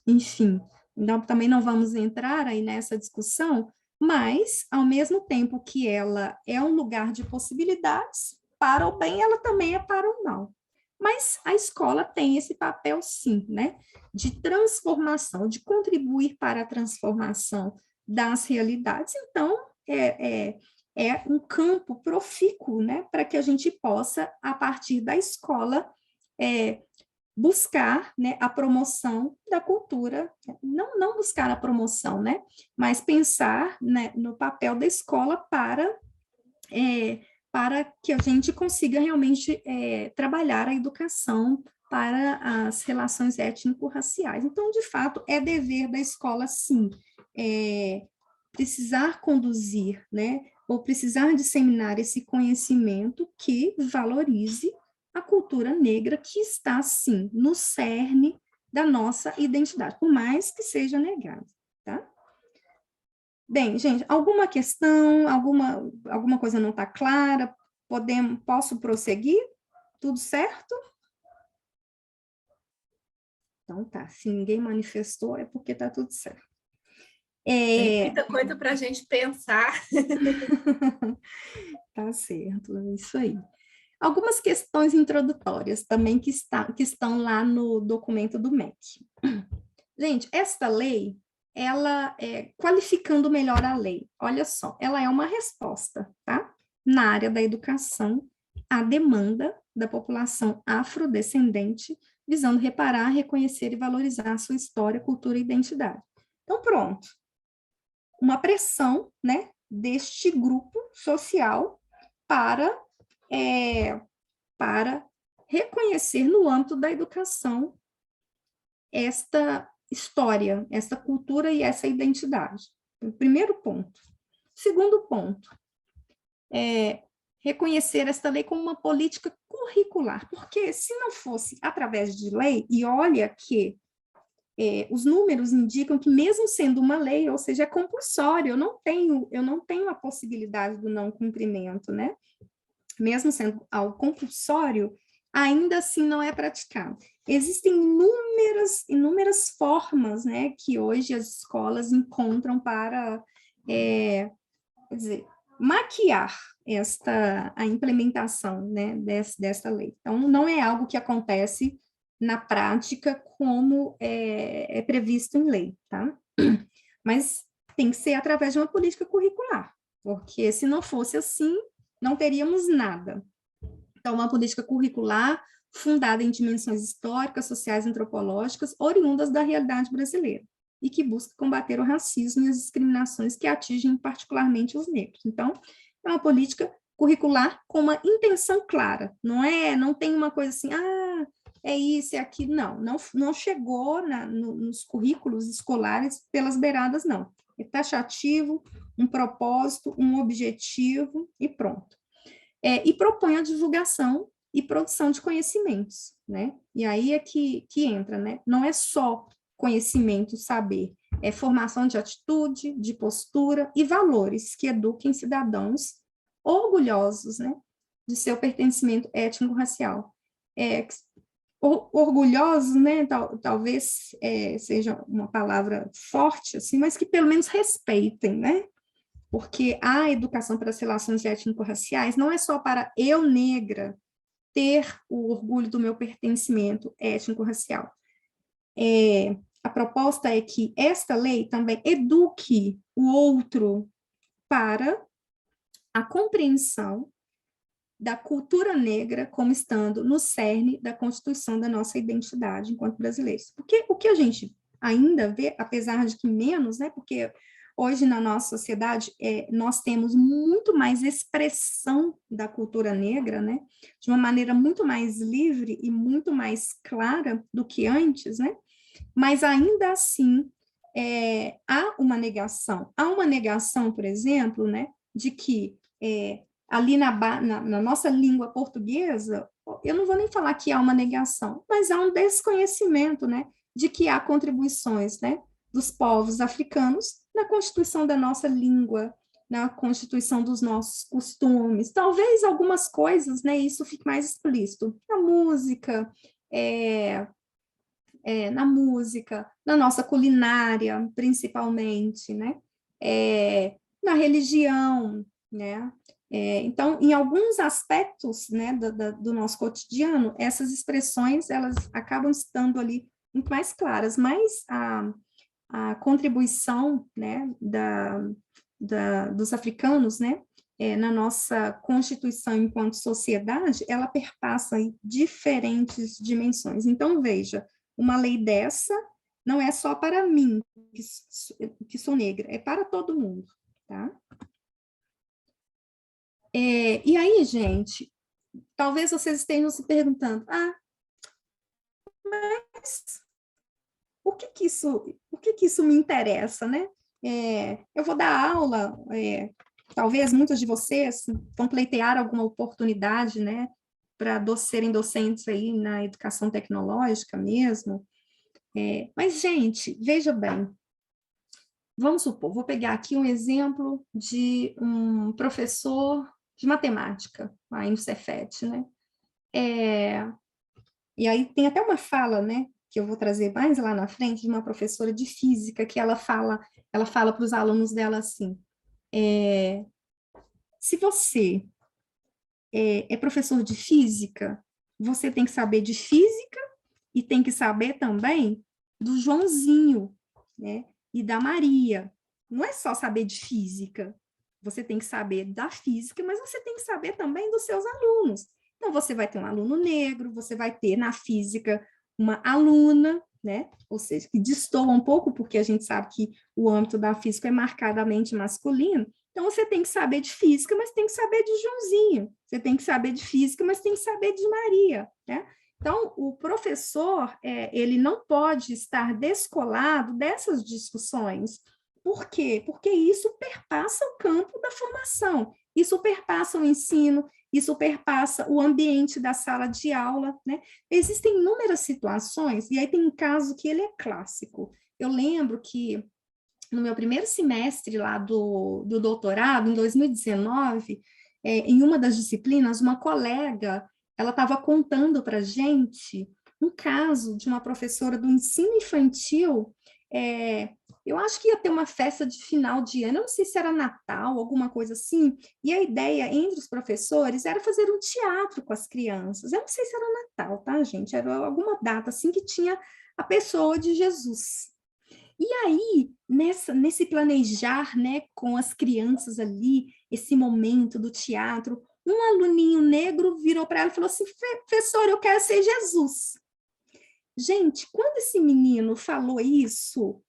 Speaker 2: enfim, então, também não vamos entrar aí nessa discussão, mas, ao mesmo tempo que ela é um lugar de possibilidades, para o bem, ela também é para o mal. Mas a escola tem esse papel, sim, né, de transformação, de contribuir para a transformação das realidades. Então, é um campo profícuo, né, para que a gente possa, a partir da escola, buscar, né, a promoção da cultura, não buscar a promoção, né, mas pensar, né, no papel da escola para que a gente consiga realmente trabalhar a educação para as relações étnico-raciais. Então, de fato, é dever da escola, sim, precisar conduzir, né, ou precisar disseminar esse conhecimento que valorize a cultura negra que está, sim, no cerne da nossa identidade, por mais que seja negada, tá? Bem, gente, alguma questão, alguma coisa não está clara? Posso prosseguir? Tudo certo? Então tá, se ninguém manifestou é porque está tudo certo.
Speaker 1: Tem muita coisa para a gente pensar.
Speaker 2: Tá certo, é isso aí. Algumas questões introdutórias também que estão lá no documento do MEC. Gente, esta lei, ela qualificando melhor a lei, olha só, ela é uma resposta, tá? Na área da educação, à demanda da população afrodescendente, visando reparar, reconhecer e valorizar a sua história, cultura e identidade. Então, pronto. Uma pressão, né, deste grupo social para reconhecer no âmbito da educação esta história, essa cultura e essa identidade. O primeiro ponto. Segundo ponto, reconhecer esta lei como uma política curricular, porque se não fosse através de lei, e olha que os números indicam que mesmo sendo uma lei, ou seja, é compulsório, eu não tenho a possibilidade do não cumprimento, né? Mesmo sendo algo compulsório, ainda assim não é praticado. Existem inúmeras formas, né, que hoje as escolas encontram para, quer dizer, maquiar a implementação, né, dessa lei. Então, não é algo que acontece na prática como é previsto em lei, tá? Mas tem que ser através de uma política curricular, porque se não fosse assim, não teríamos nada. Então, uma política curricular fundada em dimensões históricas, sociais e antropológicas, oriundas da realidade brasileira, e que busca combater o racismo e as discriminações que atingem particularmente os negros. Então, é uma política curricular com uma intenção clara, não tem uma coisa assim, é isso, é aquilo, não chegou nos currículos escolares pelas beiradas, não. É taxativo, um propósito, um objetivo e pronto. E propõe a divulgação e produção de conhecimentos, né? E aí é que entra, né? Não é só conhecimento, saber, é formação de atitude, de postura e valores que eduquem cidadãos orgulhosos, né, de seu pertencimento étnico-racial. Orgulhosos, né, talvez seja uma palavra forte, assim, mas que pelo menos respeitem, né? Porque a educação para as relações étnico-raciais não é só para eu, negra, ter o orgulho do meu pertencimento étnico-racial. A proposta é que esta lei também eduque o outro para a compreensão da cultura negra como estando no cerne da constituição da nossa identidade enquanto brasileiros. Porque o que a gente ainda vê, apesar de que menos, né, porque hoje na nossa sociedade nós temos muito mais expressão da cultura negra, né, de uma maneira muito mais livre e muito mais clara do que antes, né, mas ainda assim há uma negação. Há uma negação, por exemplo, né, de que ali na nossa língua portuguesa, eu não vou nem falar que há uma negação, mas há um desconhecimento, né, de que há contribuições, né, dos povos africanos na constituição da nossa língua, na constituição dos nossos costumes. Talvez algumas coisas, né, isso fique mais explícito. Na música, na nossa culinária, principalmente, né, na religião, né. Então, em alguns aspectos, né, do nosso cotidiano, essas expressões, elas acabam estando ali muito mais claras, mas a contribuição, né, dos africanos, né, na nossa constituição enquanto sociedade, ela perpassa em diferentes dimensões. Então, veja, uma lei dessa não é só para mim, que sou negra, é para todo mundo, tá? E aí, gente, talvez vocês estejam se perguntando, mas o que isso me interessa, né? Eu vou dar aula, talvez muitos de vocês vão pleitear alguma oportunidade, né, para serem docentes aí na educação tecnológica mesmo. Mas, gente, veja bem, vamos supor, vou pegar aqui um exemplo de um professor de matemática, aí no Cefet, né? E aí tem até uma fala, né, que eu vou trazer mais lá na frente, de uma professora de física, que ela fala para os alunos dela assim, se você é professor de física, você tem que saber de física e tem que saber também do Joãozinho, né, e da Maria. Não é só saber de física, você tem que saber da física, mas você tem que saber também dos seus alunos. Então, você vai ter um aluno negro, você vai ter na física uma aluna, né, ou seja, que destoa um pouco, porque a gente sabe que o âmbito da física é marcadamente masculino. Então, você tem que saber de física, mas tem que saber de Joãozinho. Você tem que saber de física, mas tem que saber de Maria, né? Então, o professor, ele não pode estar descolado dessas discussões, Por quê? Porque isso perpassa o campo da formação, isso perpassa o ensino, isso perpassa o ambiente da sala de aula, né? Existem inúmeras situações, e aí tem um caso que ele é clássico. Eu lembro que no meu primeiro semestre lá do doutorado, em 2019, em uma das disciplinas, uma colega, ela estava contando para a gente um caso de uma professora do ensino infantil. Eu acho que ia ter uma festa de final de ano, eu não sei se era Natal, alguma coisa assim, e a ideia entre os professores era fazer um teatro com as crianças. Eu não sei se era Natal, tá, gente? Era alguma data assim que tinha a pessoa de Jesus. E aí, nesse planejar, né, com as crianças ali, esse momento do teatro, um aluninho negro virou para ela e falou assim: professor, eu quero ser Jesus. Gente, quando esse menino falou isso,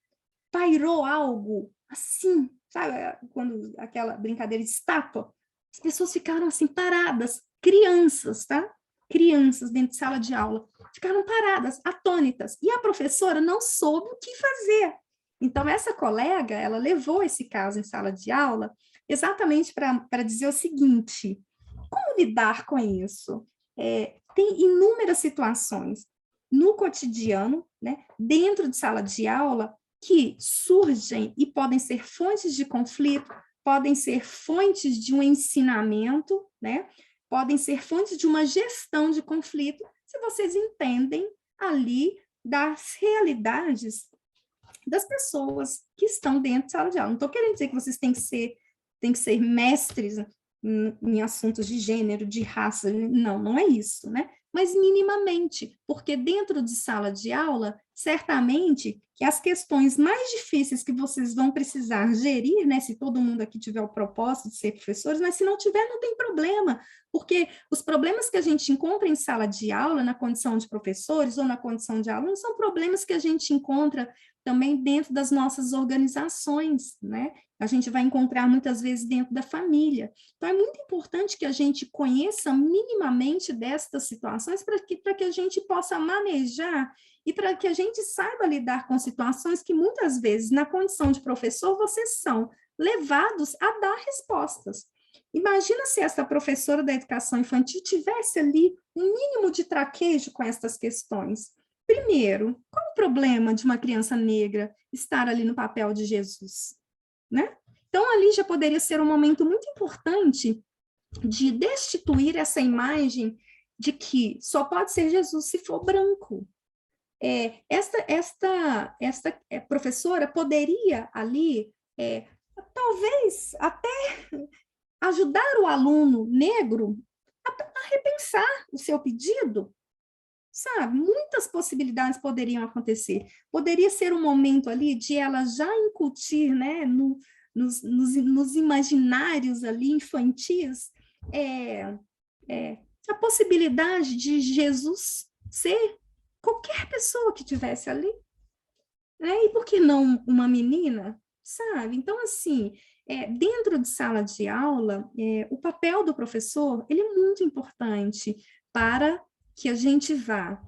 Speaker 2: pairou algo assim, sabe? Quando aquela brincadeira de estátua, as pessoas ficaram assim paradas, crianças, tá? Crianças dentro de sala de aula, ficaram paradas, atônitas, e a professora não soube o que fazer. Então, essa colega, ela levou esse caso em sala de aula exatamente para dizer o seguinte: como lidar com isso? Tem inúmeras situações no cotidiano, né, dentro de sala de aula, que surgem e podem ser fontes de conflito, podem ser fontes de um ensinamento, né, podem ser fontes de uma gestão de conflito, se vocês entendem ali das realidades das pessoas que estão dentro de sala de aula. Não estou querendo dizer que vocês têm que ser mestres em assuntos de gênero, de raça, não é isso, né? Mas minimamente, porque dentro de sala de aula, certamente que as questões mais difíceis que vocês vão precisar gerir, né, se todo mundo aqui tiver o propósito de ser professores, mas se não tiver, não tem problema, porque os problemas que a gente encontra em sala de aula, na condição de professores ou na condição de alunos, são problemas que a gente encontra também dentro das nossas organizações, né? A gente vai encontrar muitas vezes dentro da família. Então, é muito importante que a gente conheça minimamente destas situações para que a gente possa manejar e para que a gente saiba lidar com situações que muitas vezes, na condição de professor, vocês são levados a dar respostas. Imagina se essa professora da educação infantil tivesse ali um mínimo de traquejo com estas questões. Primeiro, qual o problema de uma criança negra estar ali no papel de Jesus? Né? Então, ali já poderia ser um momento muito importante de destituir essa imagem de que só pode ser Jesus se for branco. Esta professora poderia ali, talvez até ajudar o aluno negro a repensar o seu pedido, sabe? Muitas possibilidades poderiam acontecer. Poderia ser um momento ali de ela já incutir, né, nos imaginários ali infantis, a possibilidade de Jesus ser qualquer pessoa que tivesse ali, né? E por que não uma menina, sabe? Então, assim, dentro de sala de aula, o papel do professor, ele é muito importante para que a gente vá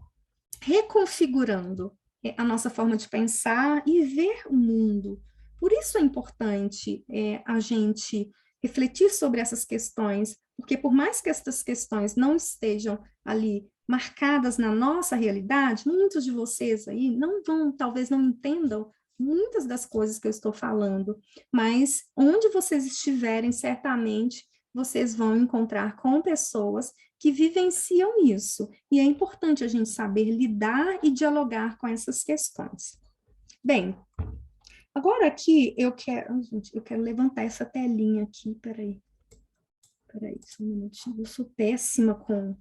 Speaker 2: reconfigurando a nossa forma de pensar e ver o mundo. Por isso é importante a gente refletir sobre essas questões, porque por mais que essas questões não estejam ali marcadas na nossa realidade, muitos de vocês aí talvez não entendam muitas das coisas que eu estou falando, mas onde vocês estiverem, certamente, vocês vão encontrar com pessoas que vivenciam isso. E é importante a gente saber lidar e dialogar com essas questões. Bem, agora aqui eu quero levantar essa telinha aqui, peraí, só um minutinho, eu sou péssima com...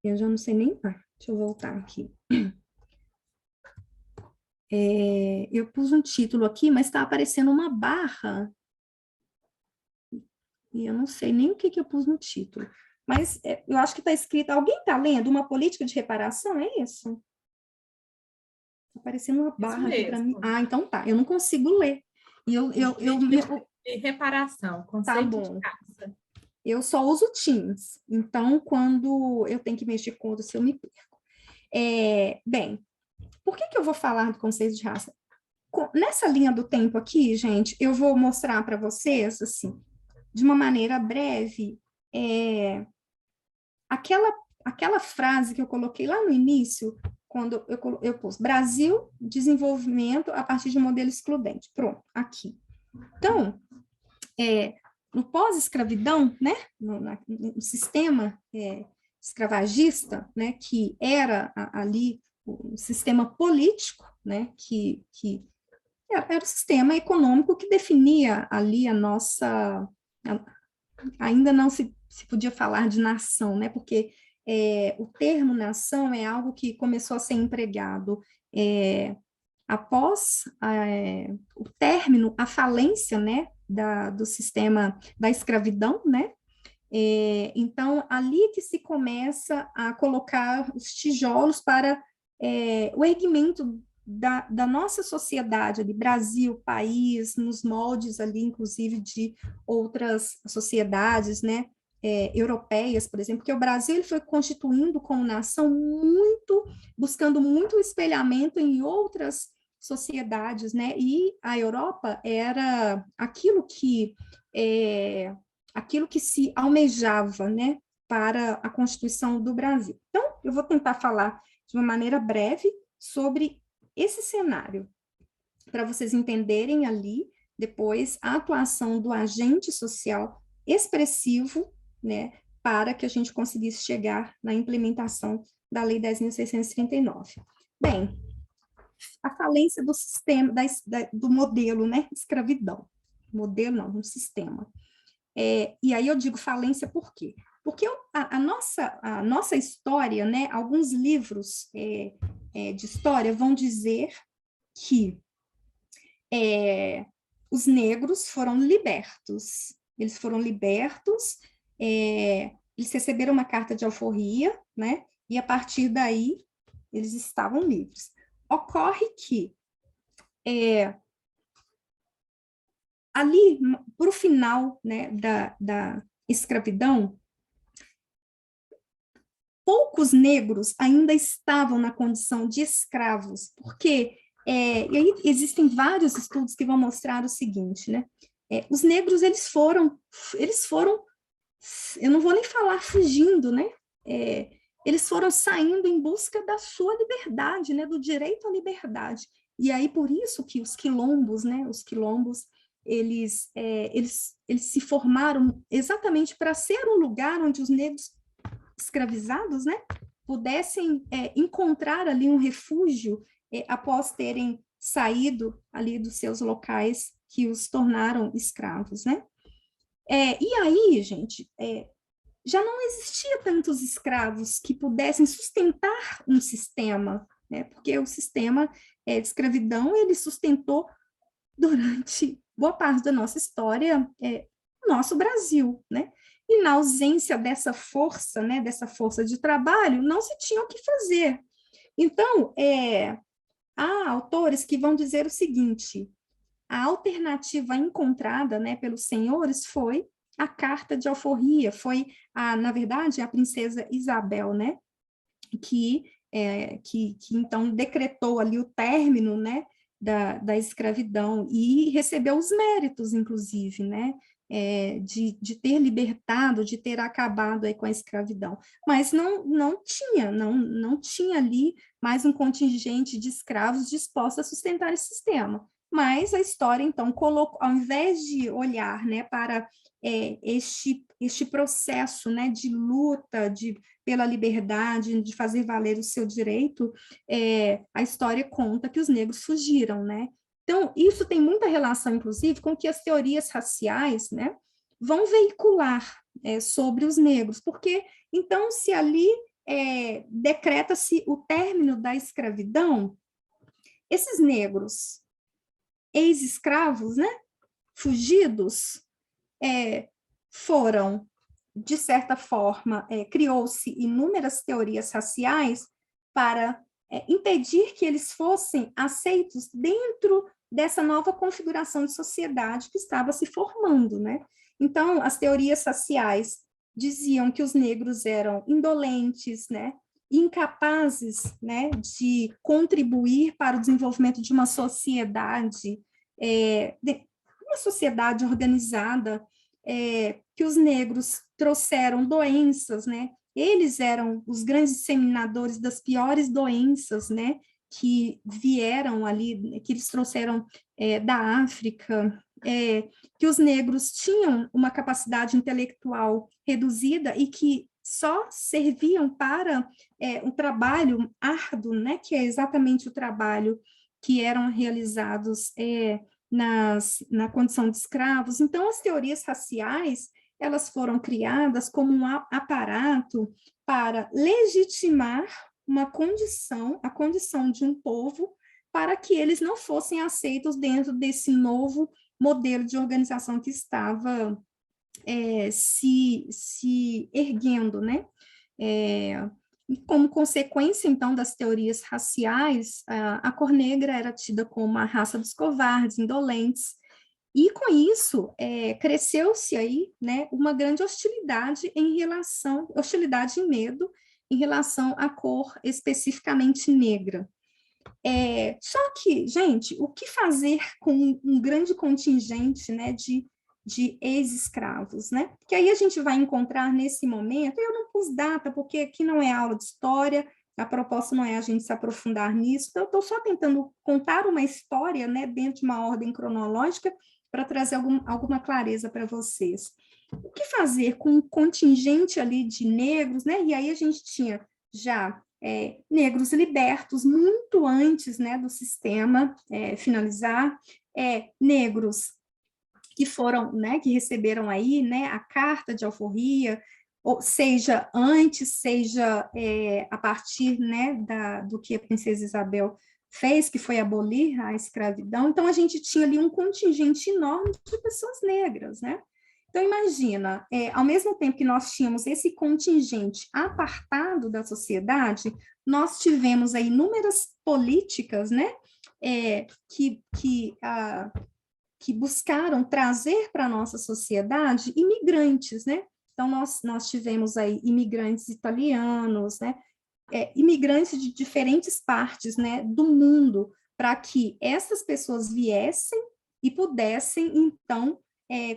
Speaker 2: Eu já não sei nem... deixa eu voltar aqui. Eu pus um título aqui, mas está aparecendo uma barra. E eu não sei nem o que eu pus no título. Mas eu acho que está escrito... Alguém está lendo uma política de reparação? É isso? Está aparecendo uma barra aqui para mim. Então tá. Eu não consigo ler.
Speaker 1: Reparação, conceito
Speaker 2: tá bom.
Speaker 1: de raça.
Speaker 2: Eu só uso Teams. Então, quando eu tenho que mexer com outro, eu me perco. Bem, por que eu vou falar do conceito de raça? nessa linha do tempo aqui, gente, eu vou mostrar para vocês, assim, de uma maneira breve, aquela frase que eu coloquei lá no início, quando eu pus Brasil, desenvolvimento a partir de um modelo excludente. Pronto, aqui. Então, no pós-escravidão, né, no sistema escravagista, né, que era ali o sistema político, né, que era o sistema econômico que definia ali a nossa... Ainda não se podia falar de nação, né, porque o termo nação é algo que começou a ser empregado após o término, a falência, né, do sistema da escravidão, né. Então, ali que se começa a colocar os tijolos para o erguimento da nossa sociedade, ali, Brasil, país, nos moldes ali, inclusive, de outras sociedades, né, europeias, por exemplo, porque o Brasil ele foi constituindo como nação buscando muito espelhamento em outras sociedades, né, e a Europa era aquilo que se almejava, né, para a Constituição do Brasil. Então, eu vou tentar falar de uma maneira breve sobre esse cenário, para vocês entenderem ali, depois, a atuação do agente social expressivo, né, para que a gente conseguisse chegar na implementação da Lei 10.639. Bem, a falência do sistema, do modelo, né, escravidão. Modelo não, um sistema. E aí eu digo falência por quê? Porque a nossa história, né, alguns livros de história vão dizer que os negros foram libertos. Eles foram libertos, eles receberam uma carta de alforria, né, e a partir daí eles estavam livres. Ocorre que ali, para o final, né, da escravidão, poucos negros ainda estavam na condição de escravos, porque, e aí existem vários estudos que vão mostrar o seguinte, né, os negros, eles foram, eu não vou nem falar fugindo, né, eles foram saindo em busca da sua liberdade, né, do direito à liberdade, e aí por isso que os quilombos, né, eles se formaram exatamente para ser um lugar onde os negros escravizados, né, pudessem encontrar ali um refúgio após terem saído ali dos seus locais que os tornaram escravos, né. E aí, gente, já não existia tantos escravos que pudessem sustentar um sistema, né, porque o sistema de escravidão, ele sustentou durante boa parte da nossa história o nosso Brasil, né? E na ausência dessa força, né, dessa força de trabalho, não se tinha o que fazer. Então, há autores que vão dizer o seguinte: a alternativa encontrada, né, pelos senhores foi a carta de alforria, foi, na verdade, a princesa Isabel, né, que então decretou ali o término, né, da escravidão, e recebeu os méritos, inclusive, né, de ter libertado, de ter acabado aí com a escravidão, mas não tinha ali mais um contingente de escravos dispostos a sustentar esse sistema. Mas a história, então, colocou, ao invés de olhar, né, para este processo, né, de luta pela liberdade, de fazer valer o seu direito, a história conta que os negros fugiram, né? Então, isso tem muita relação, inclusive, com que as teorias raciais, né, vão veicular sobre os negros, porque, então, se ali decreta-se o término da escravidão, esses negros ex-escravos, né, fugidos, foram, de certa forma, criou-se inúmeras teorias raciais para impedir que eles fossem aceitos dentro dessa nova configuração de sociedade que estava se formando, né? Então, as teorias raciais diziam que os negros eram indolentes, né? incapazes, né, de contribuir para o desenvolvimento de uma sociedade, uma sociedade organizada, que os negros trouxeram doenças, né? Eles eram os grandes disseminadores das piores doenças, né? Que vieram ali, que eles trouxeram da África, que os negros tinham uma capacidade intelectual reduzida e que só serviam para um trabalho árduo, né? Que é exatamente o trabalho que eram realizados na condição de escravos. Então, as teorias raciais, elas foram criadas como um aparato para legitimar uma condição, a condição de um povo, para que eles não fossem aceitos dentro desse novo modelo de organização que estava se erguendo, né? E como consequência, então, das teorias raciais, a cor negra era tida como a raça dos covardes, indolentes, e com isso cresceu-se aí, né, uma grande hostilidade hostilidade e medo em relação à cor especificamente negra. Só que, gente, o que fazer com um grande contingente, né, de ex-escravos, né? Que aí a gente vai encontrar nesse momento, eu não pus data, porque aqui não é aula de história, a proposta não é a gente se aprofundar nisso, então eu estou só tentando contar uma história, né, dentro de uma ordem cronológica, para trazer alguma clareza para vocês. O que fazer com um contingente ali de negros, né? E aí a gente tinha já negros libertos muito antes, né, do sistema finalizar, negros que foram, né, que receberam aí, né, a carta de alforria, ou seja antes, seja a partir, né, do que a princesa Isabel fez, que foi abolir a escravidão. Então a gente tinha ali um contingente enorme de pessoas negras, né? Então imagina, ao mesmo tempo que nós tínhamos esse contingente apartado da sociedade, nós tivemos aí inúmeras políticas, né, que buscaram trazer para a nossa sociedade imigrantes, né? Então, nós tivemos aí imigrantes italianos, né? Imigrantes de diferentes partes, né, do mundo, para que essas pessoas viessem e pudessem, então,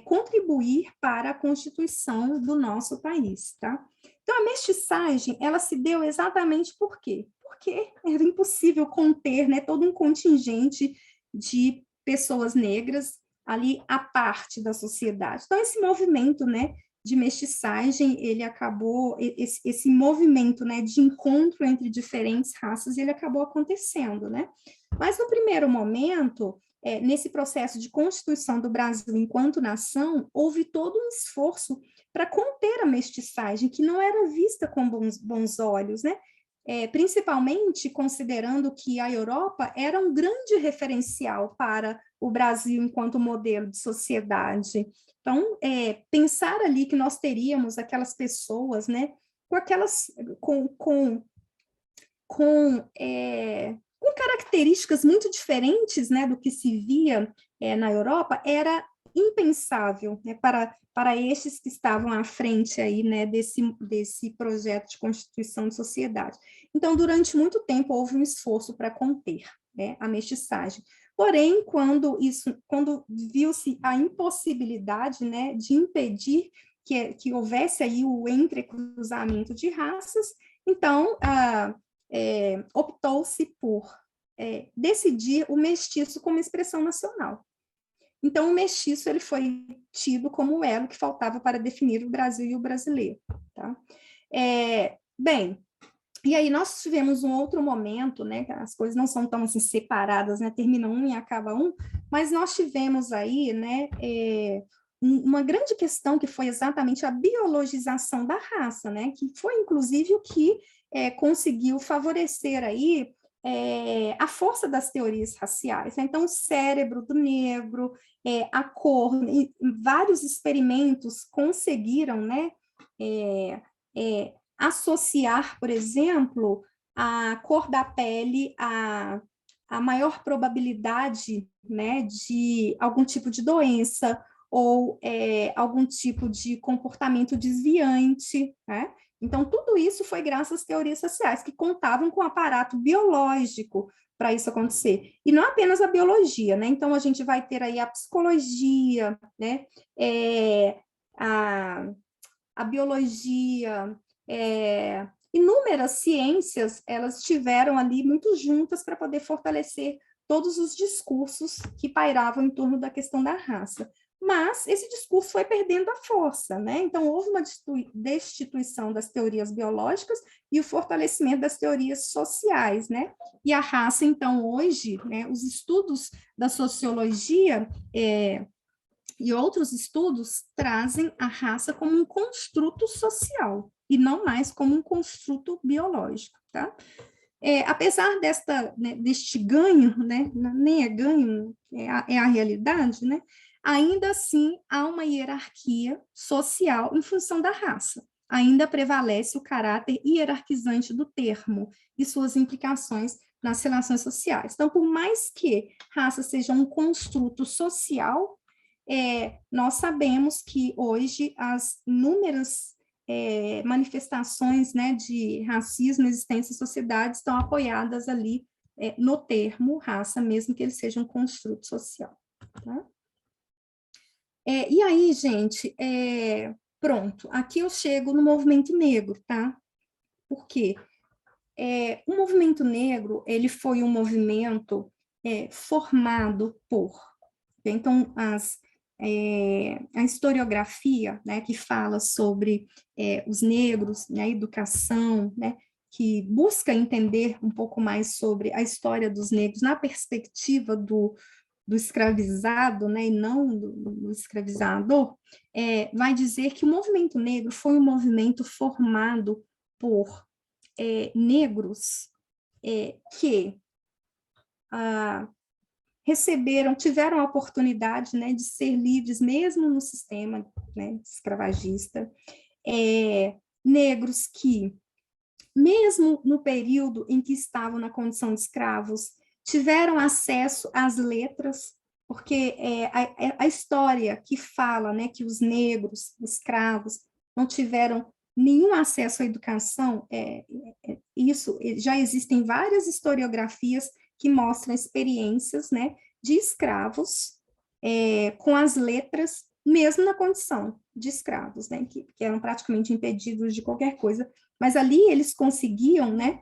Speaker 2: contribuir para a constituição do nosso país, tá? Então, a mestiçagem, ela se deu exatamente por quê? Porque era impossível conter, né, todo um contingente de pessoas negras ali à parte da sociedade. Então, esse movimento, né, de mestiçagem, ele acabou, esse movimento, né, de encontro entre diferentes raças, ele acabou acontecendo, né? Mas, no primeiro momento, nesse processo de constituição do Brasil enquanto nação, houve todo um esforço para conter a mestiçagem, que não era vista com bons olhos, né? Principalmente considerando que a Europa era um grande referencial para o Brasil enquanto modelo de sociedade. Então, pensar ali que nós teríamos aquelas pessoas, né, com características muito diferentes, né, do que se via na Europa, era impensável, né, para estes que estavam à frente aí, né, desse projeto de constituição de sociedade. Então, durante muito tempo, houve um esforço para conter, né, a mestiçagem. Porém, quando viu-se a impossibilidade, né, de impedir que houvesse aí o entrecruzamento de raças, então, optou-se por decidir o mestiço como expressão nacional. Então, o mestiço ele foi tido como o elo que faltava para definir o Brasil e o brasileiro. Tá? Bem, e aí nós tivemos um outro momento, né, as coisas não são tão assim separadas, né, termina um e acaba um, mas nós tivemos aí, né, uma grande questão que foi exatamente a biologização da raça, né, que foi inclusive o que conseguiu favorecer aí a força das teorias raciais, né? Então o cérebro do negro, a cor, vários experimentos conseguiram, né, associar, por exemplo, a cor da pele a maior probabilidade, né, de algum tipo de doença ou algum tipo de comportamento desviante, né? Então, tudo isso foi graças às teorias sociais, que contavam com um aparato biológico para isso acontecer. E não apenas a biologia, né? Então, a gente vai ter aí a psicologia, né? A biologia, inúmeras ciências, elas estiveram ali muito juntas para poder fortalecer todos os discursos que pairavam em torno da questão da raça. Mas esse discurso foi perdendo a força, né? Então, houve uma destituição das teorias biológicas e o fortalecimento das teorias sociais, né? E a raça, então, hoje, né, os estudos da sociologia e outros estudos trazem a raça como um construto social, e não mais como um construto biológico, tá? Apesar deste ganho, né, nem é ganho, é a realidade, né, ainda assim há uma hierarquia social em função da raça. Ainda prevalece o caráter hierarquizante do termo e suas implicações nas relações sociais. Então, por mais que raça seja um construto social, nós sabemos que hoje as inúmeras manifestações, né, de racismo existentes em sociedade estão apoiadas ali no termo raça, mesmo que ele seja um construto social. Tá? E aí, gente, pronto, aqui eu chego no movimento negro, tá? Por quê? O movimento negro, ele foi um movimento formado por... Então, a historiografia, né, que fala sobre os negros, né, a educação, né, que busca entender um pouco mais sobre a história dos negros na perspectiva do escravizado, né, e não do escravizador, vai dizer que o movimento negro foi um movimento formado por negros que tiveram a oportunidade, né, de ser livres mesmo no sistema, né, escravagista, negros que, mesmo no período em que estavam na condição de escravos, tiveram acesso às letras, porque a história que fala, né, que os negros, escravos, não tiveram nenhum acesso à educação, isso já existem várias historiografias que mostram experiências, né, de escravos com as letras, mesmo na condição de escravos, né, que eram praticamente impedidos de qualquer coisa, mas ali eles conseguiam, né,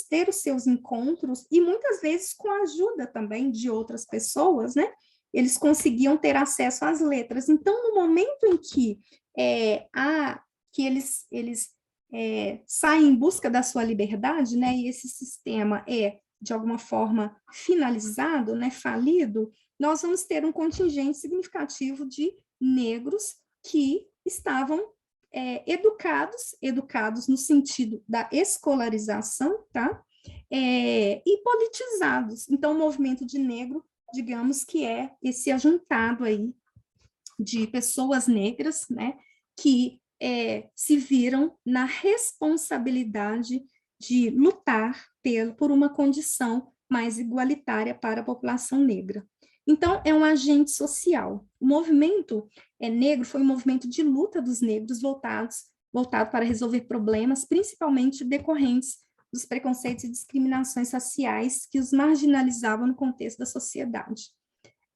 Speaker 2: ter os seus encontros, e muitas vezes com a ajuda também de outras pessoas, né, eles conseguiam ter acesso às letras. Então, no momento em que eles saem em busca da sua liberdade, né, e esse sistema de alguma forma finalizado, né, falido, nós vamos ter um contingente significativo de negros que estavam educados no sentido da escolarização, tá? E politizados. Então, o movimento de negro, digamos que é esse ajuntado aí de pessoas negras, né, que se viram na responsabilidade de lutar por uma condição mais igualitária para a população negra. Então, é um agente social. O movimento negro foi um movimento de luta dos negros voltado para resolver problemas, principalmente decorrentes dos preconceitos e discriminações raciais que os marginalizavam no contexto da sociedade.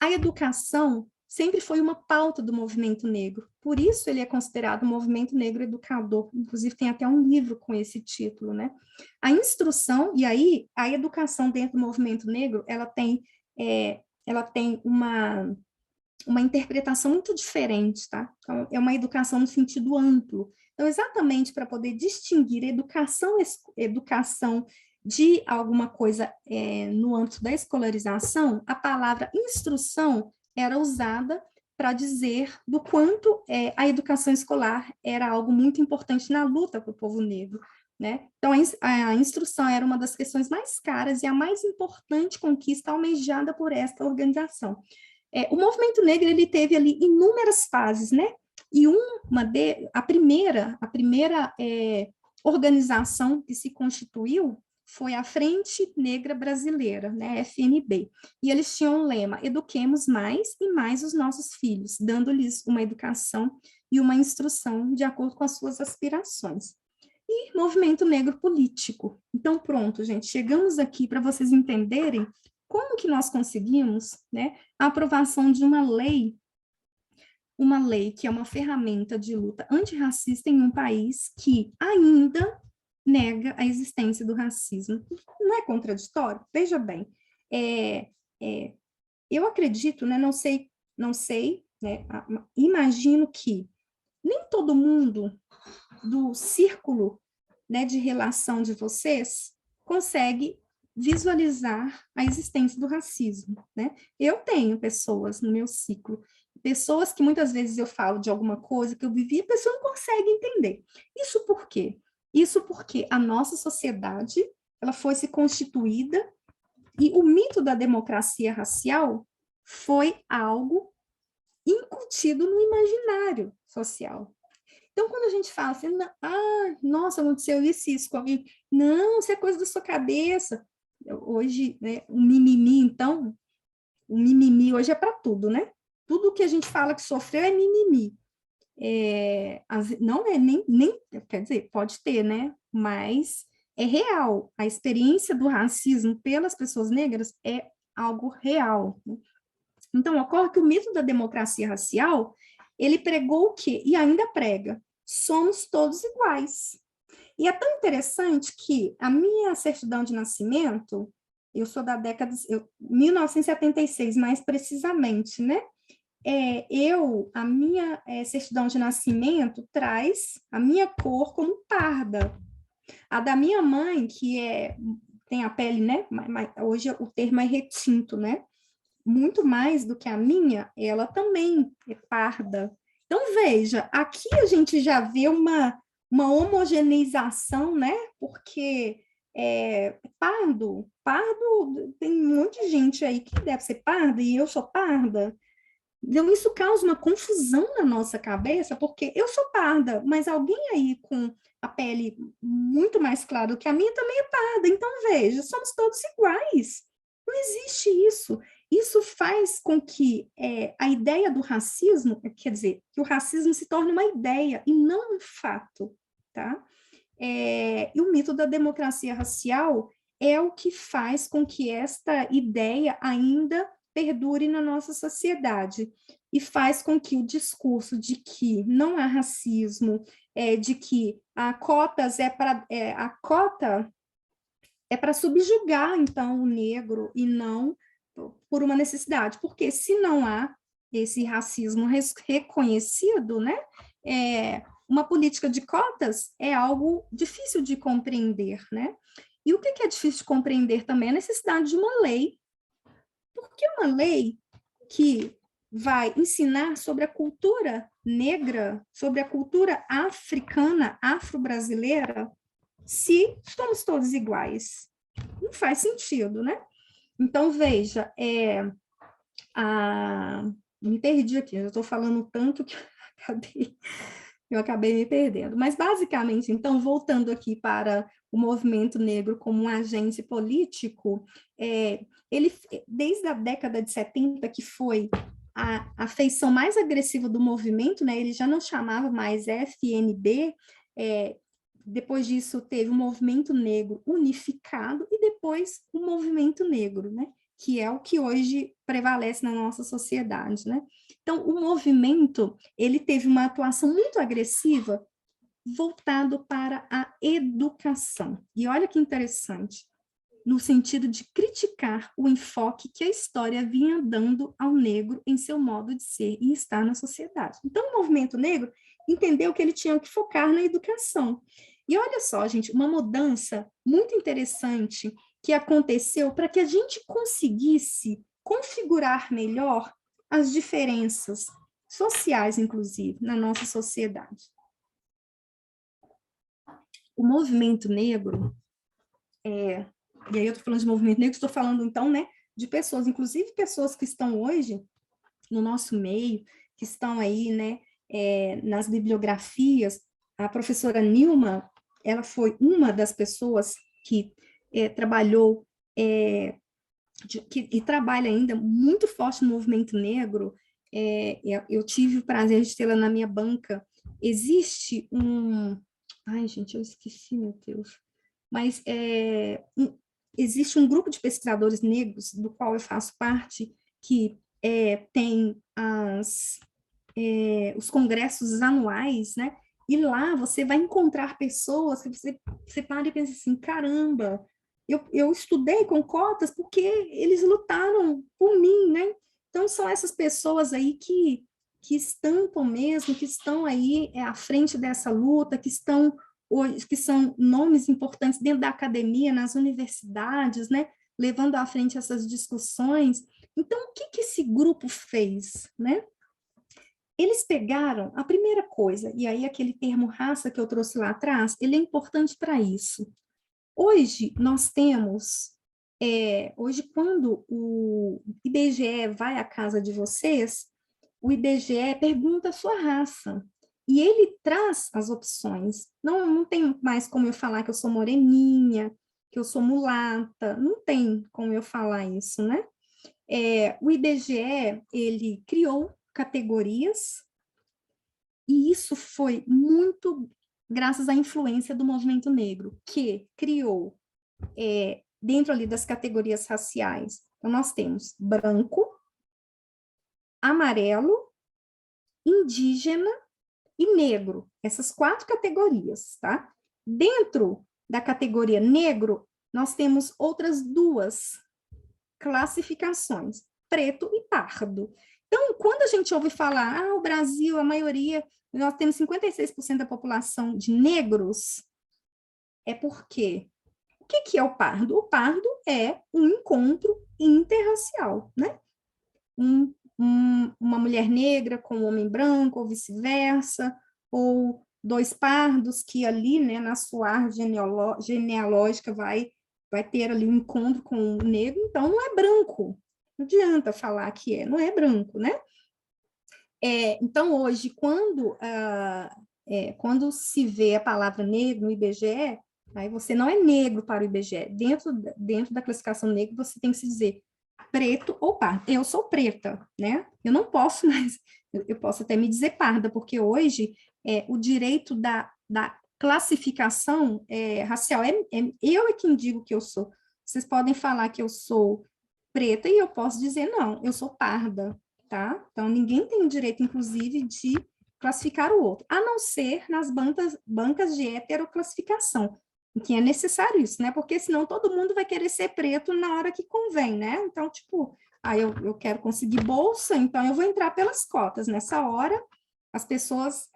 Speaker 2: A educação sempre foi uma pauta do movimento negro, por isso ele é considerado um movimento negro educador, inclusive tem até um livro com esse título, né? A instrução, e aí a educação dentro do movimento negro, ela tem uma interpretação muito diferente, tá? Então, é uma educação no sentido amplo. Então, exatamente para poder distinguir educação de alguma coisa no âmbito da escolarização, a palavra instrução era usada para dizer do quanto a educação escolar era algo muito importante na luta para o povo negro, né? Então, a instrução era uma das questões mais caras e a mais importante conquista almejada por esta organização. O movimento negro ele teve ali inúmeras fases, né? E a primeira organização que se constituiu foi a Frente Negra Brasileira, né, FNB, e eles tinham um lema: eduquemos mais e mais os nossos filhos, dando-lhes uma educação e uma instrução de acordo com as suas aspirações. e movimento negro político. Então, pronto, gente, chegamos aqui para vocês entenderem como que nós conseguimos, né, a aprovação de uma lei que é uma ferramenta de luta antirracista em um país que ainda nega a existência do racismo. Não é contraditório? Veja bem, eu acredito, né, não sei, né, imagino que nem todo mundo do círculo, né, de relação de vocês consegue visualizar a existência do racismo, né? Eu tenho pessoas no meu ciclo, pessoas que muitas vezes eu falo de alguma coisa que eu vivi, a pessoa não consegue entender. Isso por quê? Isso porque a nossa sociedade, ela foi se constituída e o mito da democracia racial foi algo incutido no imaginário social. Então, quando a gente fala assim, nossa, aconteceu isso comigo. Não, isso é coisa da sua cabeça. Hoje, né, o mimimi, então, o mimimi hoje é para tudo, né? Tudo que a gente fala que sofreu é mimimi. Não é nem, quer dizer, pode ter, né? Mas é real. A experiência do racismo pelas pessoas negras é algo real. Né? Então, ocorre que o mito da democracia racial, ele pregou o quê? E ainda prega. Somos todos iguais. E é tão interessante que a minha certidão de nascimento, eu sou da década de 1976, mais precisamente, né? A minha certidão de nascimento traz a minha cor como parda. A da minha mãe, que tem a pele, né? Hoje o termo é retinto, né? Muito mais do que a minha, ela também é parda. Então, veja, aqui a gente já vê uma homogeneização, né? Porque pardo, tem um monte de gente aí que deve ser parda e eu sou parda. Então, isso causa uma confusão na nossa cabeça, porque eu sou parda, mas alguém aí com a pele muito mais clara do que a minha também é parda. Então, veja, somos todos iguais. Não existe isso. Isso faz com que a ideia do racismo, quer dizer, que o racismo se torne uma ideia e não um fato, tá? E o mito da democracia racial é o que faz com que esta ideia ainda perdure na nossa sociedade e faz com que o discurso de que não há racismo, de que a cota é para subjugar, então, o negro e não por uma necessidade, porque se não há esse racismo reconhecido, né, uma política de cotas é algo difícil de compreender, né? E o que é difícil de compreender também é a necessidade de uma lei, porque uma lei que vai ensinar sobre a cultura negra, sobre a cultura africana, afro-brasileira, se somos todos iguais. Não faz sentido, né? Então, veja, me perdi aqui, eu estou falando tanto que eu acabei me perdendo. Mas, basicamente, então, voltando aqui para o movimento negro como um agente político, ele, desde a década de 70, que foi a feição mais agressiva do movimento, né, ele já não chamava mais FNB, depois disso teve o movimento negro unificado e depois o movimento negro, né? Que é o que hoje prevalece na nossa sociedade, né? Então, o movimento, ele teve uma atuação muito agressiva voltado para a educação. E olha que interessante, no sentido de criticar o enfoque que a história vinha dando ao negro em seu modo de ser e estar na sociedade. Então, o movimento negro entendeu que ele tinha que focar na educação. E olha só, gente, uma mudança muito interessante que aconteceu para que a gente conseguisse configurar melhor as diferenças sociais, inclusive, na nossa sociedade. O movimento negro, e aí eu estou falando de movimento negro, estou falando, então, né, de pessoas, inclusive pessoas que estão hoje no nosso meio, que estão aí, né, nas bibliografias. A professora Nilma, ela foi uma das pessoas que trabalhou e trabalha ainda muito forte no movimento negro. Eu tive o prazer de tê-la na minha banca. Existe Ai, gente, eu esqueci, meu Deus. Mas existe um grupo de pesquisadores negros, do qual eu faço parte, que tem os congressos anuais, né? E lá você vai encontrar pessoas que você para e pensa assim, caramba, eu estudei com cotas porque eles lutaram por mim, né? Então, são essas pessoas aí que estampam mesmo, que estão aí à frente dessa luta, que estão hoje, que são nomes importantes dentro da academia, nas universidades, né? Levando à frente essas discussões. Então, o que esse grupo fez, né? Eles pegaram a primeira coisa, e aí aquele termo raça que eu trouxe lá atrás, ele é importante para isso. Hoje, nós temos, hoje quando o IBGE vai à casa de vocês, o IBGE pergunta a sua raça, e ele traz as opções. Não tem mais como eu falar que eu sou moreninha, que eu sou mulata, não tem como eu falar isso, né? O IBGE, ele criou categorias, e isso foi muito graças à influência do movimento negro, que criou, dentro ali das categorias raciais, então nós temos branco, amarelo, indígena e negro, essas 4 categorias, tá? Dentro da categoria negro, nós temos outras 2 classificações, preto e pardo. Então, quando a gente ouve falar, o Brasil, a maioria, nós temos 56% da população de negros, é porque, o que é o pardo? O pardo é um encontro interracial, né? Uma mulher negra com um homem branco, ou vice-versa, ou 2 pardos que ali, né, na sua árvore genealógica vai ter ali um encontro com um negro, então não é branco. Não adianta falar que não é branco, né? Então, hoje, quando se vê a palavra negro no IBGE, aí você não é negro para o IBGE. Dentro da classificação negro, você tem que se dizer preto ou pardo. Eu sou preta, né? Eu não posso mais, eu posso até me dizer parda, porque hoje o direito da classificação racial eu é quem digo que eu sou. Vocês podem falar que eu sou preta e eu posso dizer, não, eu sou parda, tá? Então, ninguém tem o direito, inclusive, de classificar o outro, a não ser nas bancas de heteroclassificação, em que é necessário isso, né? Porque senão todo mundo vai querer ser preto na hora que convém, né? Então, tipo, eu quero conseguir bolsa, então eu vou entrar pelas cotas. Nessa hora, as pessoas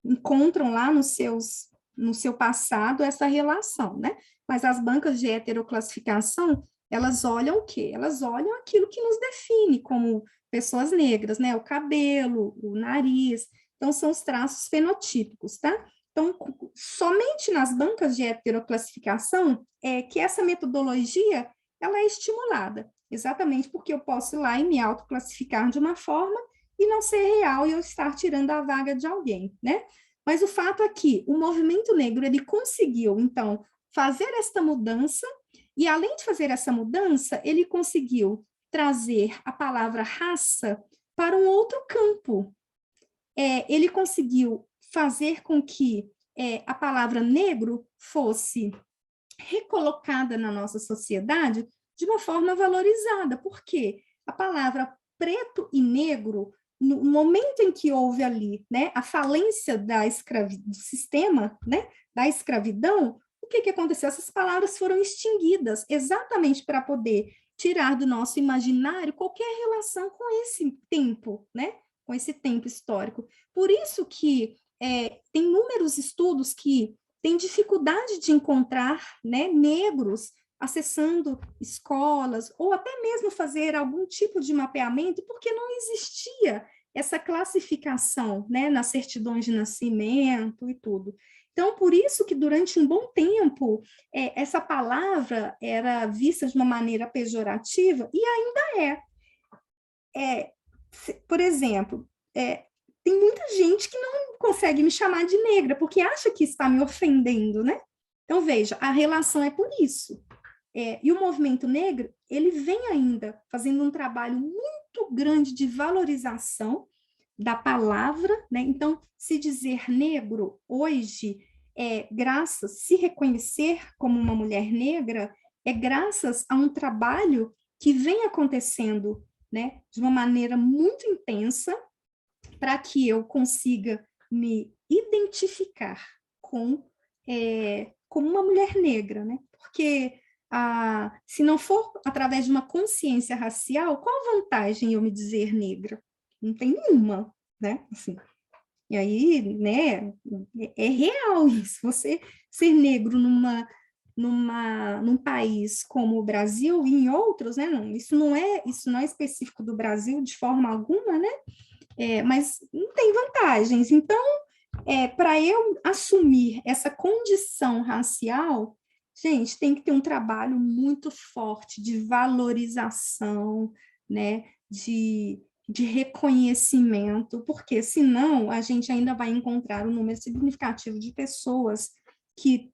Speaker 2: encontram lá no seu passado essa relação, né? Mas as bancas de heteroclassificação, elas olham o quê? Elas olham aquilo que nos define como pessoas negras, né? O cabelo, o nariz, então são os traços fenotípicos, tá? Então, somente nas bancas de heteroclassificação é que essa metodologia ela é estimulada, exatamente porque eu posso ir lá e me autoclassificar de uma forma e não ser real e eu estar tirando a vaga de alguém, né? Mas o fato é que o movimento negro, ele conseguiu, então, fazer esta mudança, e além de fazer essa mudança, ele conseguiu trazer a palavra raça para um outro campo. Ele conseguiu fazer com que a palavra negro fosse recolocada na nossa sociedade de uma forma valorizada, porque a palavra preto e negro, no momento em que houve ali, né, a falência do sistema, né, da escravidão, o que aconteceu? Essas palavras foram extinguidas exatamente para poder tirar do nosso imaginário qualquer relação com esse tempo, né, com esse tempo histórico. Por isso que tem inúmeros estudos que têm dificuldade de encontrar, né, negros acessando escolas, ou até mesmo fazer algum tipo de mapeamento, porque não existia essa classificação, né, nas certidões de nascimento e tudo. Então, por isso que durante um bom tempo, essa palavra era vista de uma maneira pejorativa, e ainda é. Por exemplo, tem muita gente que não consegue me chamar de negra, porque acha que está me ofendendo, né? Então, veja, a relação é por isso. E o movimento negro, ele vem ainda fazendo um trabalho muito grande de valorização da palavra, né? Então, se dizer negro hoje se reconhecer como uma mulher negra é graças a um trabalho que vem acontecendo, né, de uma maneira muito intensa, para que eu consiga me identificar como uma mulher negra, né? Porque se não for através de uma consciência racial, qual a vantagem eu me dizer negra? Não tem nenhuma, né? Assim, e aí, né, é real isso. Você ser negro num país como o Brasil e em outros, né? Não, isso não é específico do Brasil de forma alguma, né? Mas não tem vantagens. Então, para eu assumir essa condição racial, gente, tem que ter um trabalho muito forte de valorização, né? De reconhecimento, porque senão a gente ainda vai encontrar um número significativo de pessoas que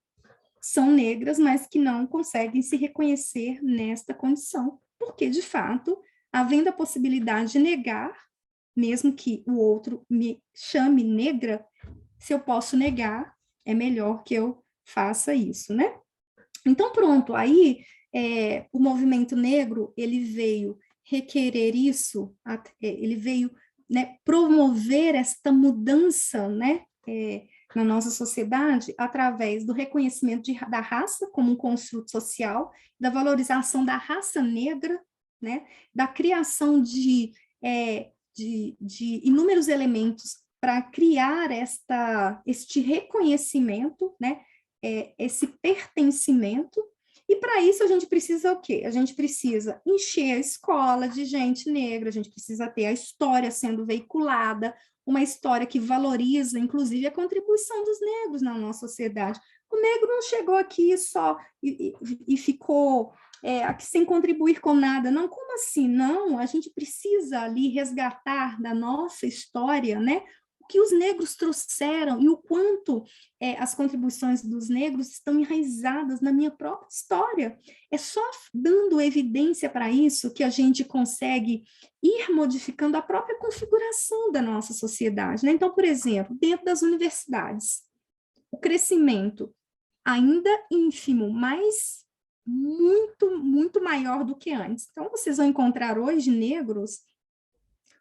Speaker 2: são negras, mas que não conseguem se reconhecer nesta condição, porque, de fato, havendo a possibilidade de negar, mesmo que o outro me chame negra, se eu posso negar, é melhor que eu faça isso, né? Então, pronto, aí o movimento negro, ele veio requerer isso, ele veio, né, promover esta mudança, né, na nossa sociedade, através do reconhecimento da raça como um construto social, da valorização da raça negra, né, da criação de inúmeros elementos para criar este reconhecimento, né, esse pertencimento. E para isso a gente precisa o quê? A gente precisa encher a escola de gente negra, a gente precisa ter a história sendo veiculada, uma história que valoriza, inclusive, a contribuição dos negros na nossa sociedade. O negro não chegou aqui só e ficou aqui sem contribuir com nada. Não, como assim? Não, a gente precisa ali resgatar da nossa história, né, que os negros trouxeram e o quanto as contribuições dos negros estão enraizadas na minha própria história. É só dando evidência para isso que a gente consegue ir modificando a própria configuração da nossa sociedade, né? Então, por exemplo, dentro das universidades, o crescimento ainda ínfimo, mas muito, muito maior do que antes. Então, vocês vão encontrar hoje negros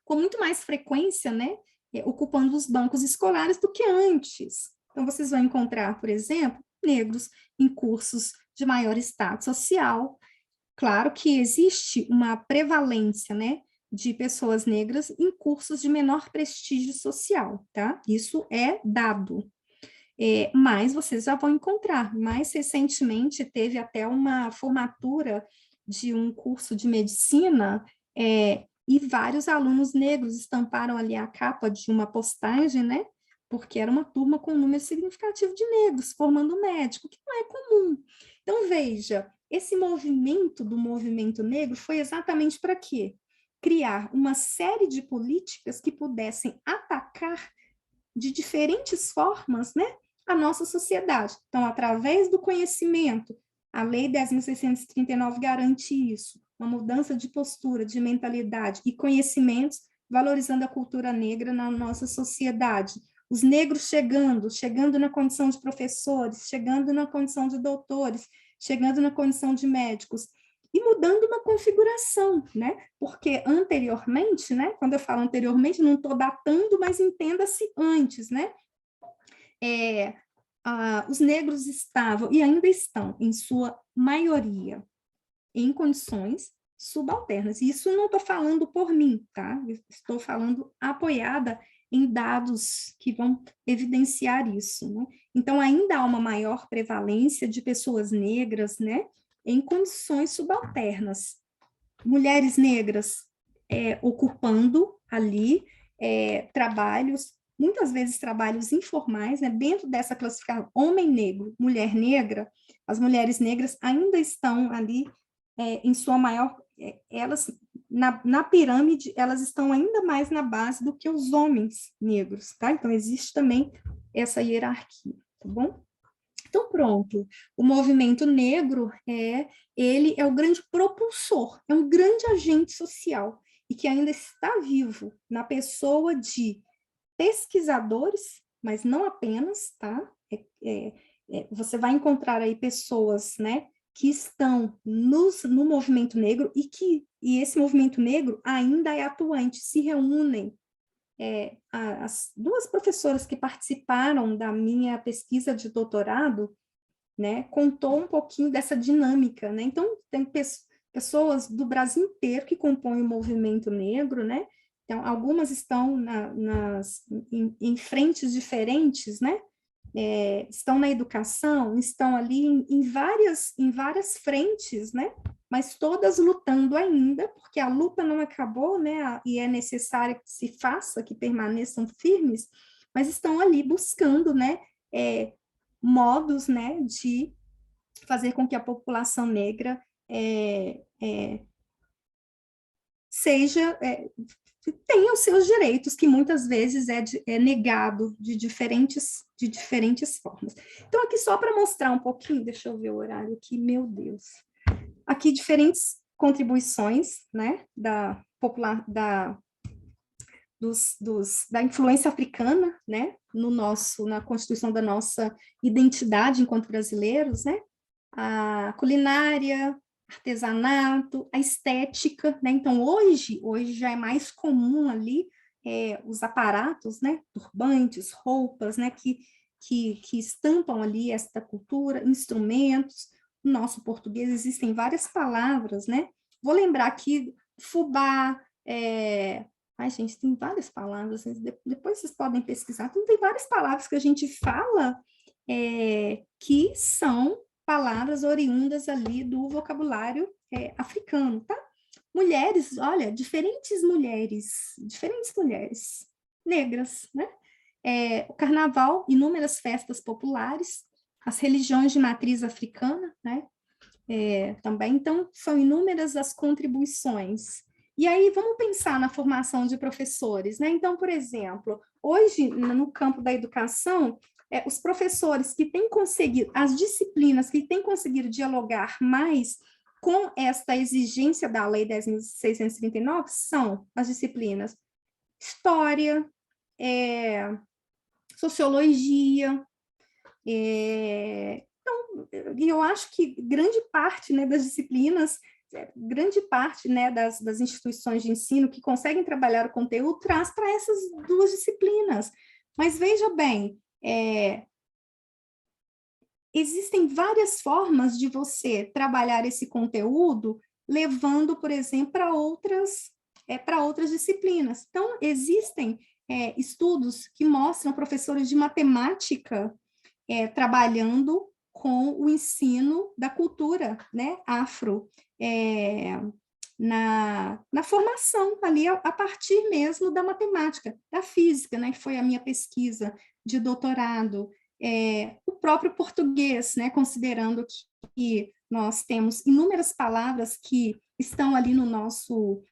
Speaker 2: com muito mais frequência, né, ocupando os bancos escolares do que antes. Então, vocês vão encontrar, por exemplo, negros em cursos de maior status social. Claro que existe uma prevalência, né, de pessoas negras em cursos de menor prestígio social, tá? Isso é dado. Mas vocês já vão encontrar. Mais recentemente, teve até uma formatura de um curso de medicina, e vários alunos negros estamparam ali a capa de uma postagem, né? Porque era uma turma com um número significativo de negros formando médico, que não é comum. Então, veja, esse movimento do movimento negro foi exatamente para quê? Criar uma série de políticas que pudessem atacar de diferentes formas, né, a nossa sociedade. Então, através do conhecimento, a Lei 10.639 garante isso, uma mudança de postura, de mentalidade e conhecimentos, valorizando a cultura negra na nossa sociedade. Os negros chegando na condição de professores, chegando na condição de doutores, chegando na condição de médicos, e mudando uma configuração, né? Porque anteriormente, né? Quando eu falo anteriormente, não estou datando, mas entenda-se antes, né? Os negros estavam, e ainda estão, em sua maioria, em condições subalternas. E isso não estou falando por mim, tá? Estou falando apoiada em dados que vão evidenciar isso, né? Então, ainda há uma maior prevalência de pessoas negras, né, em condições subalternas. Mulheres negras ocupando ali trabalhos, muitas vezes trabalhos informais, né, dentro dessa classificação homem negro, mulher negra, as mulheres negras ainda estão ali em sua maior, elas, na pirâmide, elas estão ainda mais na base do que os homens negros, tá? Então, existe também essa hierarquia, tá bom? Então, pronto, o movimento negro, ele é o grande propulsor, é um grande agente social, e que ainda está vivo na pessoa de pesquisadores, mas não apenas, tá? você vai encontrar aí pessoas, né, que estão no movimento negro e esse movimento negro ainda é atuante, se reúnem. As duas professoras que participaram da minha pesquisa de doutorado, né, contou um pouquinho dessa dinâmica, né? Então, tem pessoas do Brasil inteiro que compõem o movimento negro, né? Então, algumas estão em frentes diferentes, né? Estão na educação, estão ali em várias frentes, né? Mas todas lutando ainda, porque a luta não acabou, né? E é necessário que se faça, que permaneçam firmes, mas estão ali buscando, né? Modos, né, de fazer com que a população negra tenha os seus direitos, que muitas vezes é negado de diferentes formas. Então, aqui só para mostrar um pouquinho, deixa eu ver o horário aqui, meu Deus. Aqui diferentes contribuições, né, da influência africana, né, na constituição da nossa identidade enquanto brasileiros, né, a culinária, artesanato, a estética, né, então hoje já é mais comum ali os aparatos, né, turbantes, roupas, né, que estampam ali esta cultura, instrumentos. No nosso português existem várias palavras, né, vou lembrar aqui, fubá, ai, gente, tem várias palavras, depois vocês podem pesquisar, tem várias palavras que a gente fala que são palavras oriundas ali do vocabulário africano, tá? Mulheres, olha, diferentes mulheres negras, né? O carnaval, inúmeras festas populares, as religiões de matriz africana, né? Também, então, são inúmeras as contribuições. E aí, vamos pensar na formação de professores, né? Então, por exemplo, hoje, no campo da educação, os professores que têm conseguido, as disciplinas que têm conseguido dialogar mais com esta exigência da Lei 10.639 são as disciplinas História, Sociologia, então, eu acho que grande parte, né, das disciplinas, grande parte, né, das instituições de ensino que conseguem trabalhar o conteúdo traz para essas duas disciplinas. Mas veja bem, existem várias formas de você trabalhar esse conteúdo, levando, por exemplo, para outras disciplinas. Então, existem estudos que mostram professores de matemática trabalhando com o ensino da cultura, né, afro, na formação ali, a partir mesmo da matemática, da física, né, que foi a minha pesquisa de doutorado, o próprio português, né, considerando que nós temos inúmeras palavras que estão ali no nosso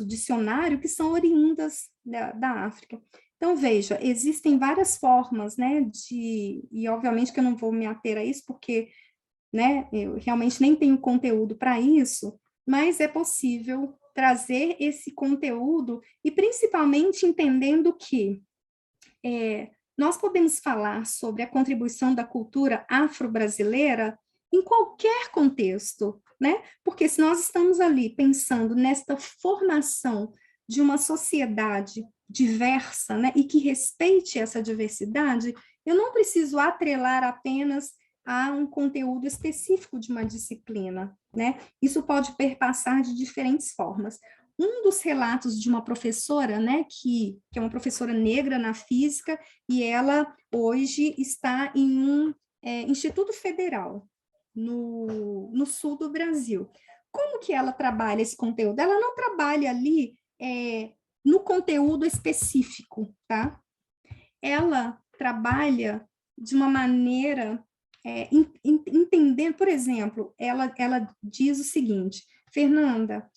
Speaker 2: dicionário, que são oriundas da África. Então, veja, existem várias formas, né, e obviamente que eu não vou me ater a isso, porque, né, eu realmente nem tenho conteúdo para isso, mas é possível trazer esse conteúdo, e principalmente entendendo que nós podemos falar sobre a contribuição da cultura afro-brasileira em qualquer contexto, né? Porque se nós estamos ali pensando nesta formação de uma sociedade diversa, né, e que respeite essa diversidade, eu não preciso atrelar apenas a um conteúdo específico de uma disciplina, né? Isso pode perpassar de diferentes formas. Um dos relatos de uma professora, né, que é uma professora negra na física, e ela hoje está em um instituto federal, no sul do Brasil. Como que ela trabalha esse conteúdo? Ela não trabalha ali no conteúdo específico, tá? Ela trabalha de uma maneira entendendo, por exemplo, ela diz o seguinte: Fernanda,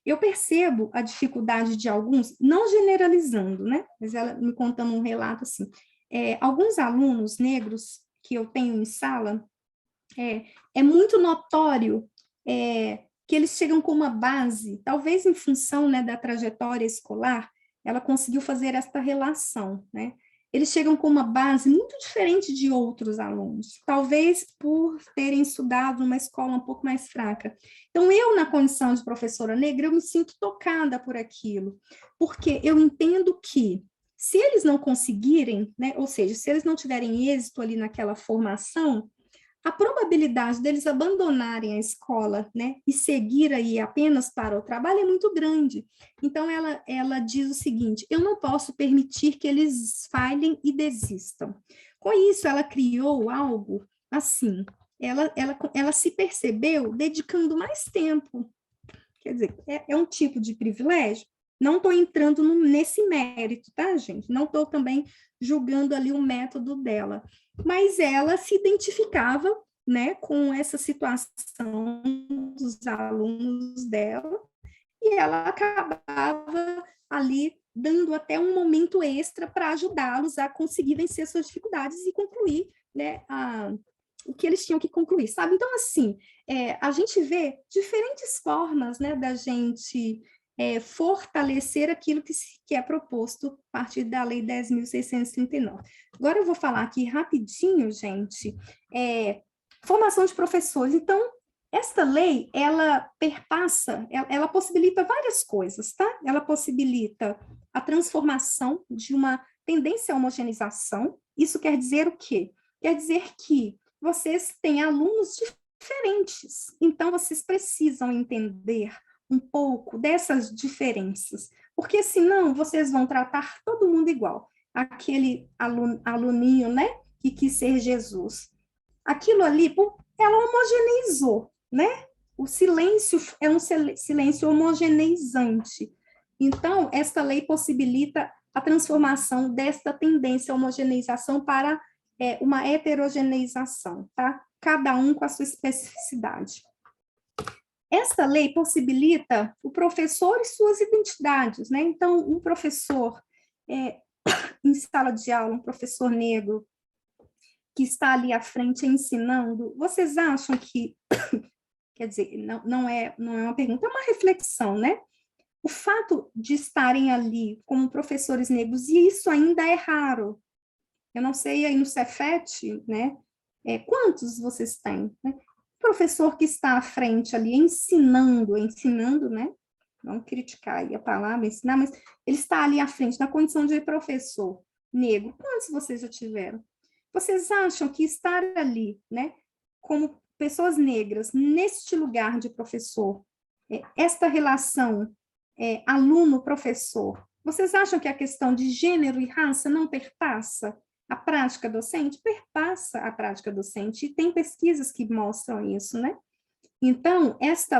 Speaker 2: eu percebo a dificuldade de alguns, não generalizando, né? Mas ela me contando um relato assim, alguns alunos negros que eu tenho em sala, é muito notório que eles chegam com uma base, talvez em função, né, da trajetória escolar, ela conseguiu fazer esta relação, né? eles chegam com uma base muito diferente de outros alunos, talvez por terem estudado numa escola um pouco mais fraca. Então, eu, na condição de professora negra, eu me sinto tocada por aquilo, porque eu entendo que, se eles não conseguirem, né, ou seja, se eles não tiverem êxito ali naquela formação, a probabilidade deles abandonarem a escola, né, e seguir aí apenas para o trabalho é muito grande. Então, ela diz o seguinte: eu não posso permitir que eles falhem e desistam. Com isso, ela criou algo assim, ela se percebeu dedicando mais tempo. Quer dizer, é um tipo de privilégio. Não estou entrando nesse mérito, tá, gente? Não estou também julgando ali o método dela. Mas ela se identificava, né, com essa situação dos alunos dela, e ela acabava ali dando até um momento extra para ajudá-los a conseguir vencer suas dificuldades e concluir, né, o que eles tinham que concluir, sabe? Então, assim, a gente vê diferentes formas, né, da gente fortalecer aquilo que é proposto a partir da Lei 10.639. Agora eu vou falar aqui rapidinho, gente, formação de professores. Então, esta lei, ela perpassa, ela possibilita várias coisas, tá? Ela possibilita a transformação de uma tendência à homogeneização. Isso quer dizer o quê? Quer dizer que vocês têm alunos diferentes, então vocês precisam entender um pouco dessas diferenças, porque senão vocês vão tratar todo mundo igual. Aquele aluninho, né, que quis ser Jesus. Aquilo ali, ela homogeneizou, né? O silêncio é um silêncio homogeneizante. Então, esta lei possibilita a transformação desta tendência à homogeneização para uma heterogeneização, tá? Cada um com a sua especificidade. Esta lei possibilita o professor e suas identidades, né? Então, um professor em sala de aula, um professor negro que está ali à frente ensinando, vocês acham que, quer dizer, não é uma pergunta, é uma reflexão, né? O fato de estarem ali como professores negros, e isso ainda é raro. Eu não sei aí no Cefet, né? Quantos vocês têm, né? Professor que está à frente ali ensinando, né? Não criticar aí a palavra, ensinar, mas ele está ali à frente, na condição de professor negro. Quantos vocês já tiveram? Vocês acham que estar ali, né, como pessoas negras, neste lugar de professor, esta relação aluno-professor, vocês acham que a questão de gênero e raça não perpassa a prática docente? Perpassa a prática docente, e tem pesquisas que mostram isso, né? Então, esta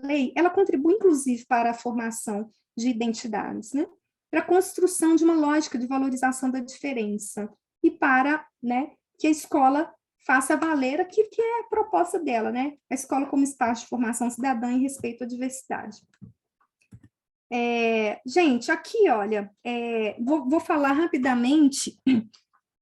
Speaker 2: lei, ela contribui, inclusive, para a formação de identidades, né? Para a construção de uma lógica de valorização da diferença, e para, né, que a escola faça valer aquilo que é a proposta dela, né? A escola como espaço de formação cidadã e respeito à diversidade. Gente, aqui, olha, vou falar rapidamente,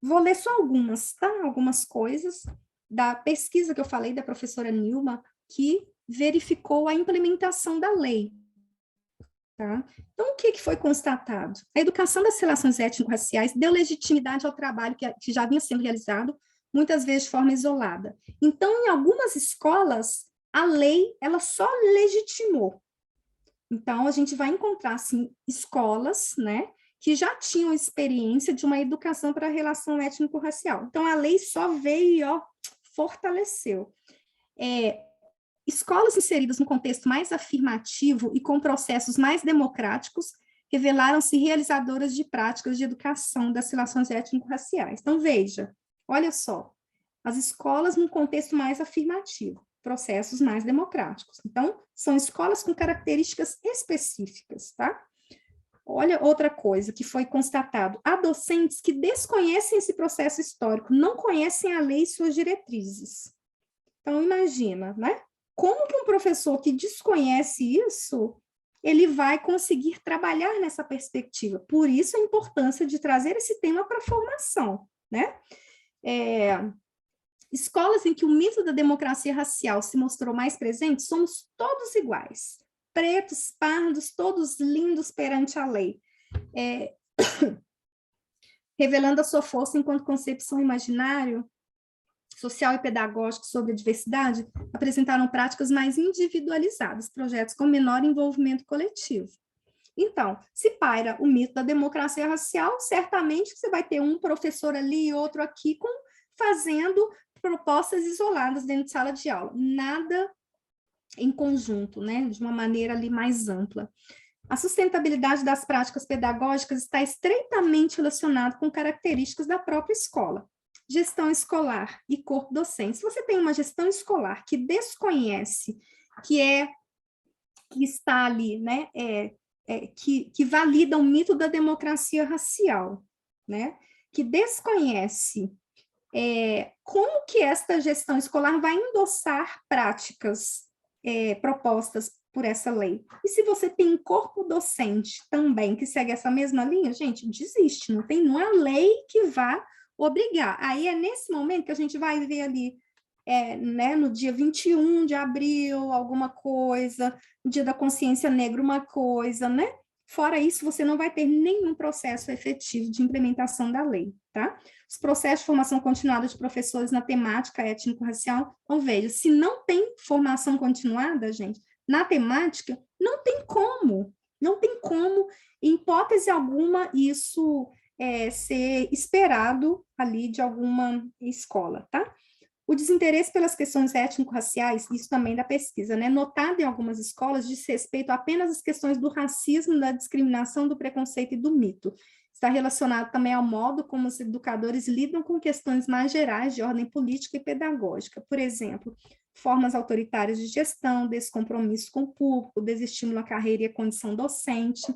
Speaker 2: vou ler só algumas, tá? Algumas coisas da pesquisa que eu falei da professora Nilma, que verificou a implementação da lei. Tá? Então, o que foi constatado? A educação das relações étnico-raciais deu legitimidade ao trabalho que já vinha sendo realizado, muitas vezes de forma isolada. Então, em algumas escolas, a lei ela só legitimou. Então, a gente vai encontrar, assim, escolas, né, que já tinham experiência de uma educação para a relação étnico-racial. Então, a lei só veio e, fortaleceu. Escolas inseridas no contexto mais afirmativo e com processos mais democráticos revelaram-se realizadoras de práticas de educação das relações étnico-raciais. Então, veja, olha só, as escolas num contexto mais afirmativo, processos mais democráticos. Então, são escolas com características específicas, tá? Olha outra coisa que foi constatado. Há docentes que desconhecem esse processo histórico, não conhecem a lei e suas diretrizes. Então, imagina, né? Como que um professor que desconhece isso, ele vai conseguir trabalhar nessa perspectiva? Por isso a importância de trazer esse tema para a formação, né? Escolas em que o mito da democracia racial se mostrou mais presente, somos todos iguais. Pretos, pardos, todos lindos perante a lei. revelando a sua força enquanto concepção imaginário, social e pedagógico sobre a diversidade, apresentaram práticas mais individualizadas, projetos com menor envolvimento coletivo. Então, se paira o mito da democracia racial, certamente você vai ter um professor ali e outro aqui fazendo propostas isoladas dentro de sala de aula, nada em conjunto, né, de uma maneira ali mais ampla. A sustentabilidade das práticas pedagógicas está estreitamente relacionada com características da própria escola. Gestão escolar e corpo docente. Se você tem uma gestão escolar que desconhece, que está ali, né, que valida o mito da democracia racial, né, que desconhece como que esta gestão escolar vai endossar práticas propostas por essa lei. E se você tem um corpo docente também que segue essa mesma linha, gente, desiste, não é a lei que vai obrigar. Aí é nesse momento que a gente vai ver ali, né, no dia 21 de abril, alguma coisa, no dia da consciência negra, uma coisa, né? Fora isso, você não vai ter nenhum processo efetivo de implementação da lei, tá? Os processos de formação continuada de professores na temática étnico-racial, então veja, se não tem formação continuada, gente, na temática, não tem como, em hipótese alguma, isso ser esperado ali de alguma escola, tá? O desinteresse pelas questões étnico-raciais, isso também da pesquisa, né? Notado em algumas escolas, diz respeito apenas às questões do racismo, da discriminação, do preconceito e do mito. Está relacionado também ao modo como os educadores lidam com questões mais gerais de ordem política e pedagógica. Por exemplo, formas autoritárias de gestão, descompromisso com o público, desestímulo à carreira e à condição docente,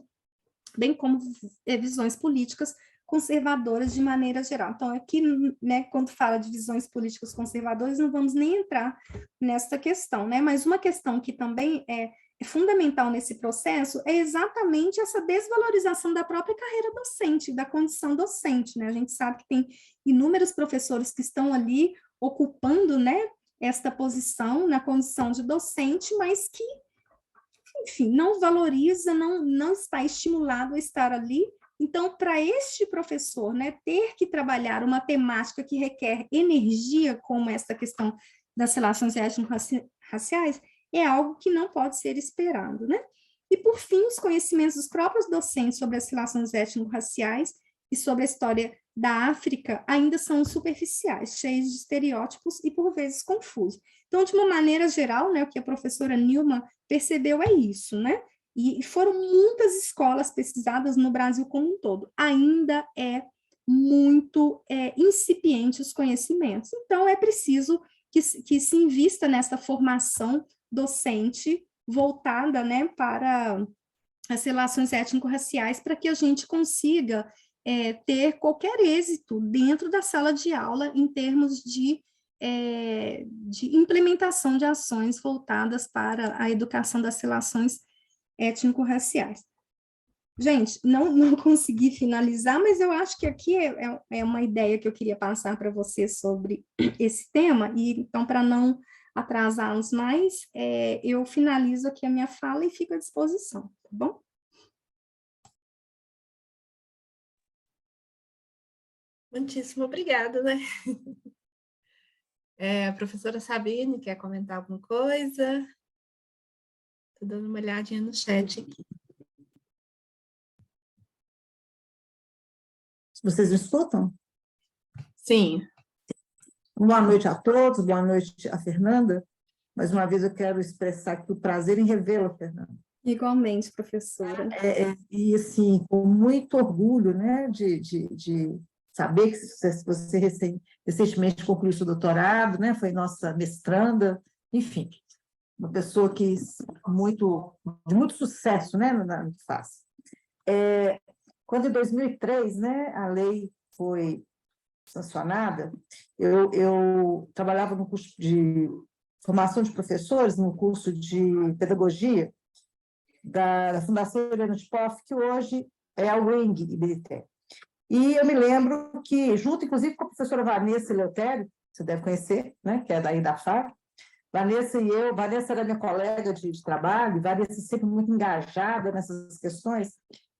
Speaker 2: bem como visões políticas conservadoras de maneira geral. Então, aqui, né, quando fala de visões políticas conservadoras, não vamos nem entrar nessa questão, né? Mas uma questão que também é fundamental nesse processo é exatamente essa desvalorização da própria carreira docente, da condição docente, né? A gente sabe que tem inúmeros professores que estão ali ocupando, né, esta posição na condição de docente, mas que, enfim, não valoriza, não está estimulado a estar ali. Então, para este professor, né, ter que trabalhar uma temática que requer energia, como essa questão das relações étnico-raciais, é algo que não pode ser esperado, né? E, por fim, os conhecimentos dos próprios docentes sobre as relações étnico-raciais e sobre a história da África ainda são superficiais, cheios de estereótipos e, por vezes, confusos. Então, de uma maneira geral, né, o que a professora Nilma percebeu é isso, né? E foram muitas escolas pesquisadas no Brasil como um todo. Ainda é muito incipiente os conhecimentos. Então, é preciso que se invista nessa formação docente voltada, né, para as relações étnico-raciais, para que a gente consiga ter qualquer êxito dentro da sala de aula em termos de implementação de ações voltadas para a educação das relações étnico-raciais. Gente, não consegui finalizar, mas eu acho que aqui é uma ideia que eu queria passar para vocês sobre esse tema, e então, para não atrasá-los mais, eu finalizo aqui a minha fala e fico à disposição, tá bom?
Speaker 1: Muitíssimo obrigada, né? A professora Sabine, quer comentar alguma coisa? Estou dando uma olhadinha no chat aqui.
Speaker 5: Vocês me escutam?
Speaker 1: Sim.
Speaker 5: Boa noite a todos, boa noite a Fernanda. Mais uma vez eu quero expressar aqui o prazer em revê-la, Fernanda.
Speaker 2: Igualmente, professora.
Speaker 5: E assim, com muito orgulho, né, de saber que você recentemente concluiu seu doutorado, né, foi nossa mestranda, enfim, uma pessoa que de muito sucesso, né, no que faz. Quando em 2003, né, a lei foi sancionada, eu trabalhava no curso de formação de professores, no curso de pedagogia da Fundação Helena de Poff, que hoje é a UENG Ibirité. E eu me lembro que, junto, inclusive, com a professora Vanessa Eleutério, você deve conhecer, né, que é daí da FAR, Vanessa era minha colega de trabalho, Vanessa sempre muito engajada nessas questões,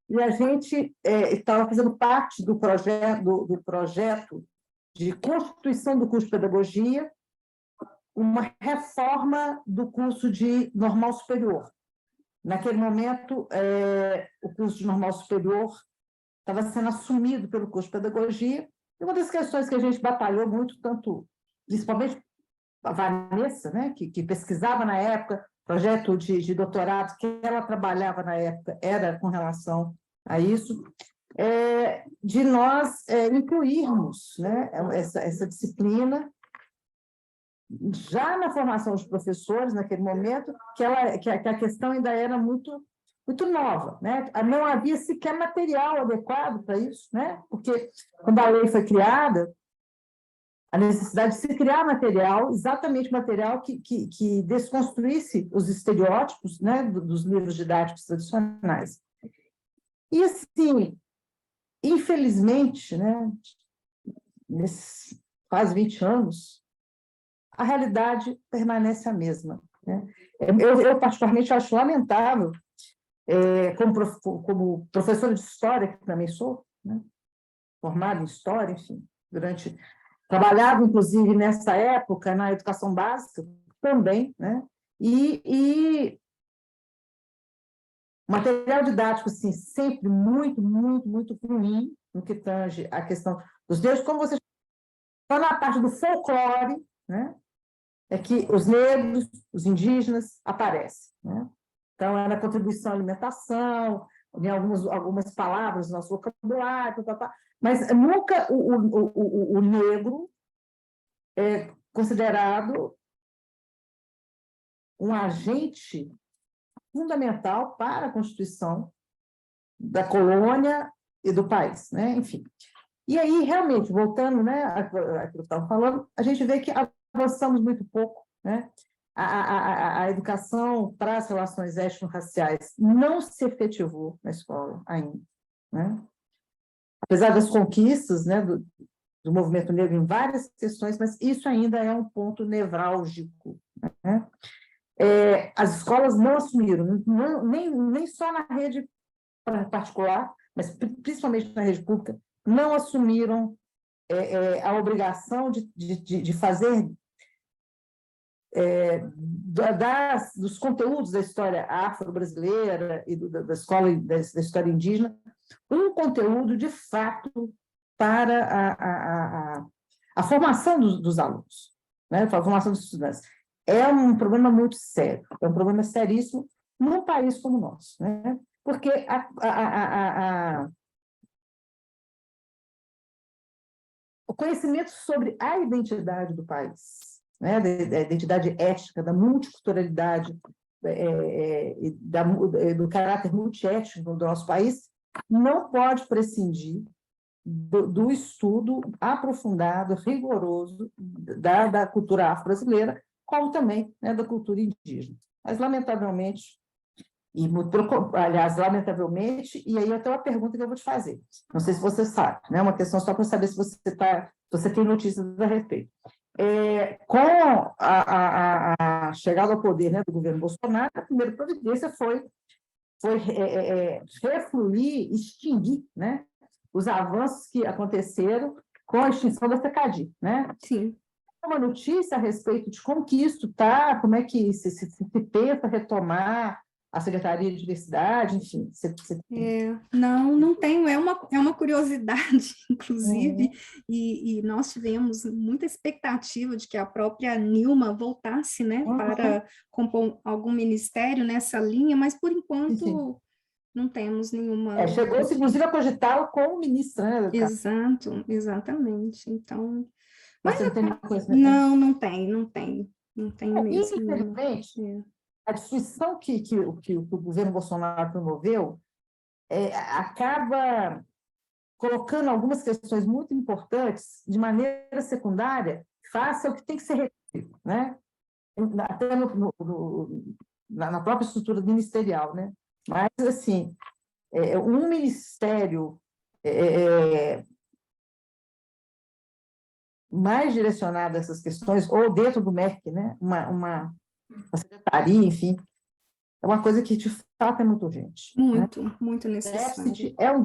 Speaker 5: e a gente estava fazendo parte do projeto de constituição do curso de pedagogia, uma reforma do curso de normal superior. Naquele momento, o curso de normal superior estava sendo assumido pelo curso de pedagogia, e uma das questões que a gente batalhou muito, tanto, principalmente a Vanessa, né, que pesquisava na época, projeto de doutorado que ela trabalhava na época era com relação a isso, de nós incluirmos, né, essa disciplina já na formação dos professores, naquele momento, que a questão ainda era muito nova, né? Não havia sequer material adequado para isso, né? Porque quando a lei foi criada, a necessidade de se criar material, exatamente material que desconstruísse os estereótipos, né, dos livros didáticos tradicionais. E, assim, infelizmente, né, nesses quase 20 anos, a realidade permanece a mesma, né? Eu particularmente, acho lamentável, como professora de história, que também sou, né, formada em história, enfim, trabalhava, inclusive, nessa época, na educação básica, também, né? E material didático, assim, sempre muito ruim, no que tange a questão dos negros, como você só na parte do folclore, né? É que os negros, os indígenas aparecem, né? Então, era contribuição à alimentação, em algumas palavras do nosso vocabulário, mas nunca o negro é considerado um agente fundamental para a constituição da colônia e do país, né? Enfim. E aí, realmente, voltando, né, àquilo que eu estava falando, a gente vê que avançamos muito pouco, né? A educação para as relações étnico-raciais não se efetivou na escola ainda, né? Apesar das conquistas, né, do movimento negro em várias questões, mas isso ainda é um ponto nevrálgico, né? As escolas não assumiram, nem só na rede particular, mas principalmente na rede pública, não assumiram a obrigação de fazer dos conteúdos da história afro-brasileira e da história indígena, um conteúdo, de fato, para a formação dos alunos, né? A formação dos estudantes. É um problema muito sério, é um problema seríssimo num país como o nosso, né? Porque o conhecimento sobre a identidade do país, né, da identidade étnica, da multiculturalidade, do caráter multiétnico do nosso país, não pode prescindir do estudo aprofundado, rigoroso da cultura afro-brasileira, como também, né, da cultura indígena. Mas, lamentavelmente, lamentavelmente, e aí até uma pergunta que eu vou te fazer, não sei se você sabe, né, uma questão só para saber se você tem notícias a respeito. Com a chegada ao poder, né, do governo Bolsonaro, a primeira providência foi refluir, extinguir, né, os avanços que aconteceram com a extinção da CECADI, né?
Speaker 2: Sim.
Speaker 5: Uma notícia a respeito de como que isso está, como é que se pensa retomar a Secretaria de Diversidade, enfim.
Speaker 2: Não tenho, é uma curiosidade, inclusive, e nós tivemos muita expectativa de que a própria Nilma voltasse, né, para compor algum ministério nessa linha, mas, por enquanto, não temos nenhuma...
Speaker 5: Chegou-se, inclusive, a cogitá-la como ministra, né?
Speaker 2: Exato, exatamente. Então...
Speaker 5: Mas você não tem nenhum conhecimento?
Speaker 2: Não tenho mesmo.
Speaker 5: Infelizmente, a destruição que o governo Bolsonaro promoveu acaba colocando algumas questões muito importantes de maneira secundária, face ao que tem que ser resolvido, né? Até na própria estrutura ministerial, né? Mas, assim, um ministério mais direcionado a essas questões, ou dentro do MEC, né? uma secretaria, enfim, é uma coisa que, de fato, é muito urgente.
Speaker 2: Muito,
Speaker 5: né?
Speaker 2: muito necessário.
Speaker 5: É um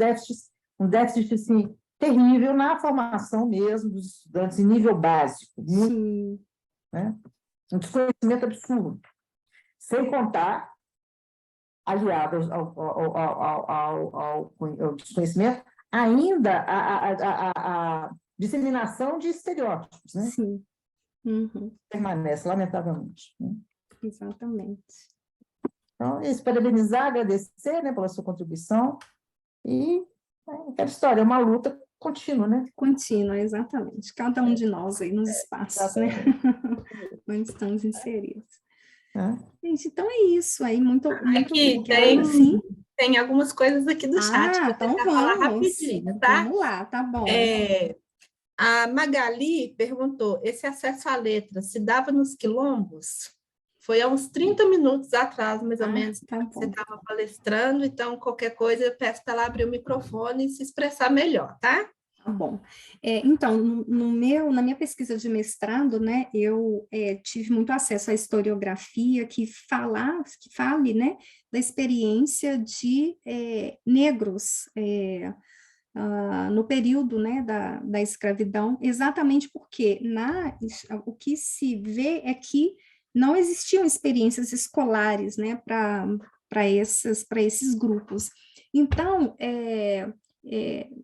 Speaker 5: déficit assim, terrível na formação mesmo dos estudantes em nível básico, muito,
Speaker 2: Sim,
Speaker 5: né? Um desconhecimento absurdo. Sem contar, aliado ao desconhecimento, ainda a disseminação de estereótipos, né?
Speaker 2: sim. Uhum,
Speaker 5: Permanece, lamentavelmente. Né?
Speaker 2: exatamente.
Speaker 5: Então, parabenizar, agradecer, né, pela sua contribuição e aquela história, é uma luta contínua, né?
Speaker 2: Contínua, exatamente. Cada um de nós aí nos espaços, né? Onde estamos inseridos. Gente, então é isso aí. Muito
Speaker 1: Aqui
Speaker 2: obrigada. Sim?
Speaker 1: tem algumas coisas aqui do chat, vou
Speaker 2: Então
Speaker 1: tentar falar
Speaker 2: vamos.
Speaker 1: rapidinho, tá?
Speaker 2: Vamos lá, tá bom.
Speaker 1: A Magali perguntou, esse acesso à letra se dava nos quilombos? Foi há uns 30 minutos atrás, mais ou menos,
Speaker 2: tá
Speaker 1: que você estava palestrando, então qualquer coisa eu peço para ela abrir o microfone e se expressar melhor, tá?
Speaker 2: Tá bom. Então, na minha pesquisa de mestrado, né, eu tive muito acesso à historiografia que fale, né, da experiência de negros no período, né, da escravidão, exatamente porque o que se vê é que não existiam experiências escolares, né, para esses grupos. Então,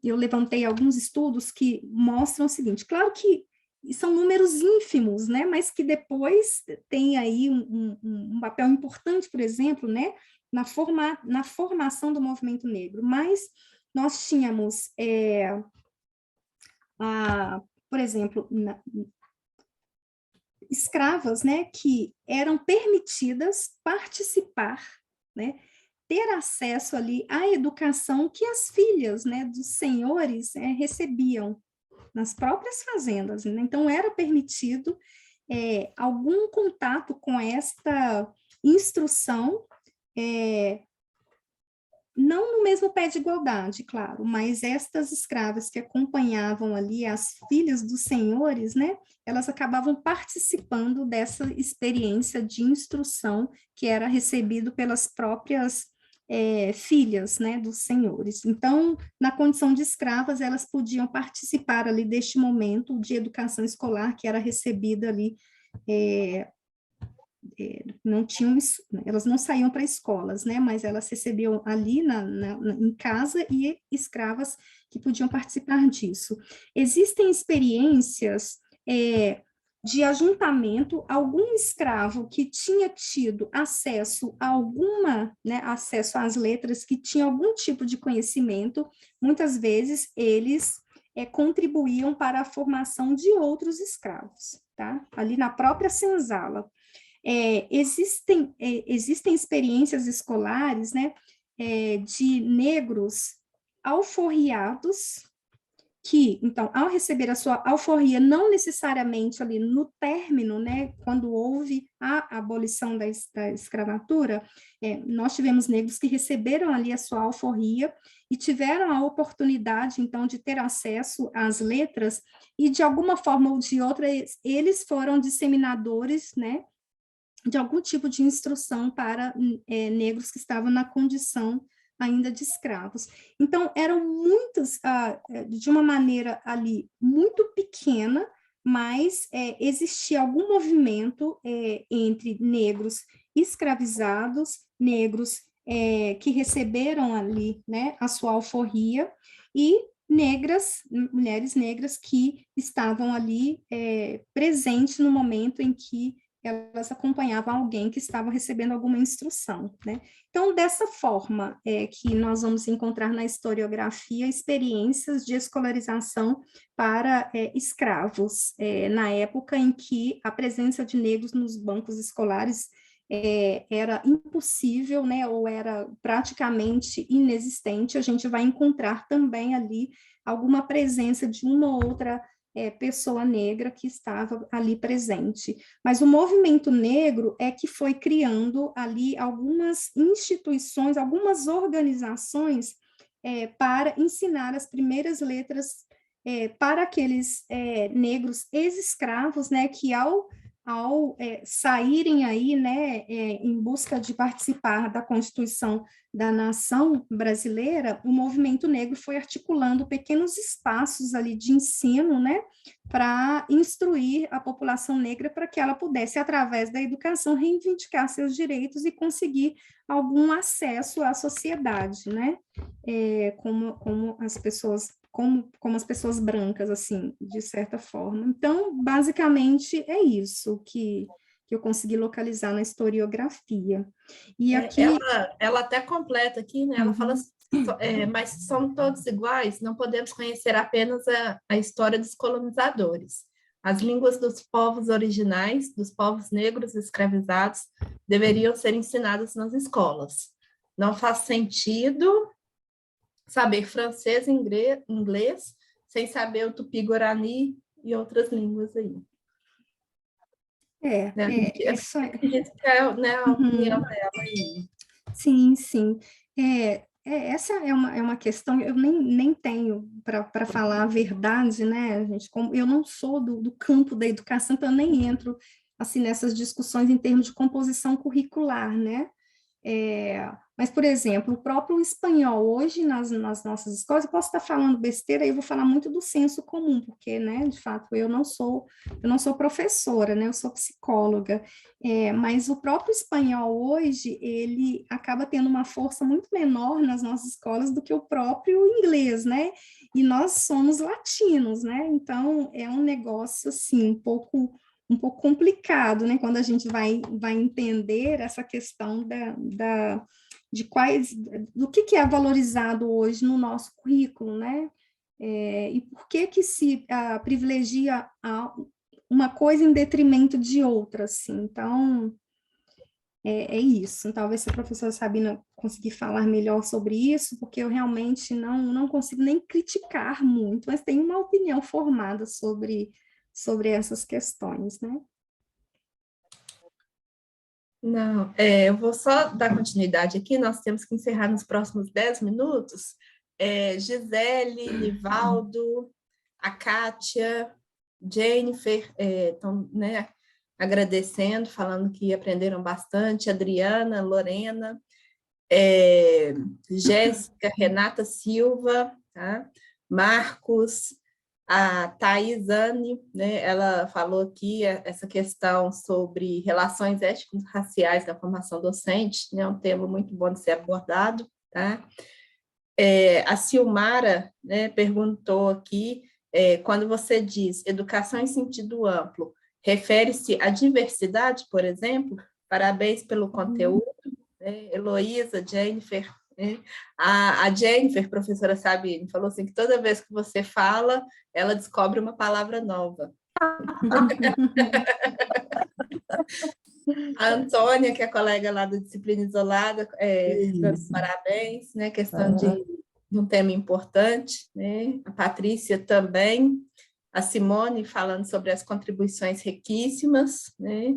Speaker 2: eu levantei alguns estudos que mostram o seguinte, claro que são números ínfimos, né, mas que depois tem aí um papel importante, por exemplo, né, na formação do movimento negro, mas nós tínhamos, por exemplo, escravas, né, que eram permitidas participar, né, ter acesso ali à educação que as filhas, né, dos senhores recebiam nas próprias fazendas. Né? Então, era permitido algum contato com esta instrução, não no mesmo pé de igualdade, claro, mas estas escravas que acompanhavam ali as filhas dos senhores, né, elas acabavam participando dessa experiência de instrução que era recebido pelas próprias filhas, né, dos senhores. Então, na condição de escravas, elas podiam participar ali deste momento de educação escolar que era recebida ali não tinham, elas não saíam para escolas, né, mas elas recebiam ali em casa e escravas que podiam participar disso. Existem experiências de ajuntamento, algum escravo que tinha tido acesso a acesso às letras, que tinha algum tipo de conhecimento, muitas vezes eles contribuíam para a formação de outros escravos, tá? Ali na própria senzala. Existem experiências escolares, né, de negros alforriados, que, então, ao receber a sua alforria, não necessariamente ali no término, né, quando houve a abolição da escravatura, nós tivemos negros que receberam ali a sua alforria e tiveram a oportunidade, então, de ter acesso às letras, e de alguma forma ou de outra, eles foram disseminadores, né, de algum tipo de instrução para negros que estavam na condição ainda de escravos. Então, eram muitas, de uma maneira ali muito pequena, mas existia algum movimento entre negros escravizados, negros que receberam ali, né, a sua alforria, e mulheres negras que estavam ali presentes no momento em que elas acompanhavam alguém que estava recebendo alguma instrução, né? Então, dessa forma que nós vamos encontrar na historiografia experiências de escolarização para escravos, na época em que a presença de negros nos bancos escolares era impossível, né, ou era praticamente inexistente. A gente vai encontrar também ali alguma presença de uma ou outra pessoa negra que estava ali presente. Mas o movimento negro é que foi criando ali algumas instituições, algumas organizações para ensinar as primeiras letras para aqueles negros ex-escravos, né, que ao ao saírem aí, né, em busca de participar da Constituição da Nação Brasileira, o movimento negro foi articulando pequenos espaços ali de ensino, né, para instruir a população negra para que ela pudesse, através da educação, reivindicar seus direitos e conseguir algum acesso à sociedade, né, como as pessoas as pessoas brancas, assim, de certa forma. Então, basicamente, é isso que eu consegui localizar na historiografia. E aqui...
Speaker 1: Ela até completa aqui, né? Ela fala, mas são todos iguais, não podemos conhecer apenas a história dos colonizadores. As línguas dos povos originais, dos povos negros escravizados, deveriam ser ensinadas nas escolas. Não faz sentido saber francês e inglês, sem saber o tupi-guarani e outras línguas aí.
Speaker 2: Isso é...
Speaker 1: né, a opinião dela aí.
Speaker 2: Sim, sim. Essa é uma questão, eu nem tenho para falar a verdade, né, gente? Como eu não sou do campo da educação, então eu nem entro assim, nessas discussões em termos de composição curricular, né? Mas, por exemplo, o próprio espanhol, hoje nas nossas escolas, eu posso estar falando besteira, eu vou falar muito do senso comum, porque, né, de fato, eu não sou professora, né, eu sou psicóloga, mas o próprio espanhol hoje, ele acaba tendo uma força muito menor nas nossas escolas do que o próprio inglês, né, e nós somos latinos, né, então é um negócio, assim, um pouco complicado, né, quando a gente vai entender essa questão do que é valorizado hoje no nosso currículo, né, e por que se privilegia uma coisa em detrimento de outra, assim. Então, é isso. Talvez se a professora Sabina conseguir falar melhor sobre isso, porque eu realmente não consigo nem criticar muito, mas tenho uma opinião formada sobre essas questões, né?
Speaker 1: Não, eu vou só dar continuidade aqui, nós temos que encerrar nos próximos 10 minutos. Gisele, Nivaldo, a Kátia, Jennifer estão, né, agradecendo, falando que aprenderam bastante, Adriana, Lorena, Jéssica, Renata Silva, tá? Marcos, a Thaisane, né, ela falou aqui essa questão sobre relações étnico-raciais na formação docente, né, um tema muito bom de ser abordado, tá? A Silmara, né, perguntou aqui, quando você diz educação em sentido amplo, refere-se à diversidade, por exemplo? Parabéns pelo conteúdo, né? Heloísa, Jennifer, né? A Jennifer, professora Sabine, falou assim que toda vez que você fala, ela descobre uma palavra nova. A Antônia, que é colega lá do Disciplina Isolada, dando parabéns, né? Questão de um tema importante, né? A Patrícia também, a Simone falando sobre as contribuições riquíssimas, né?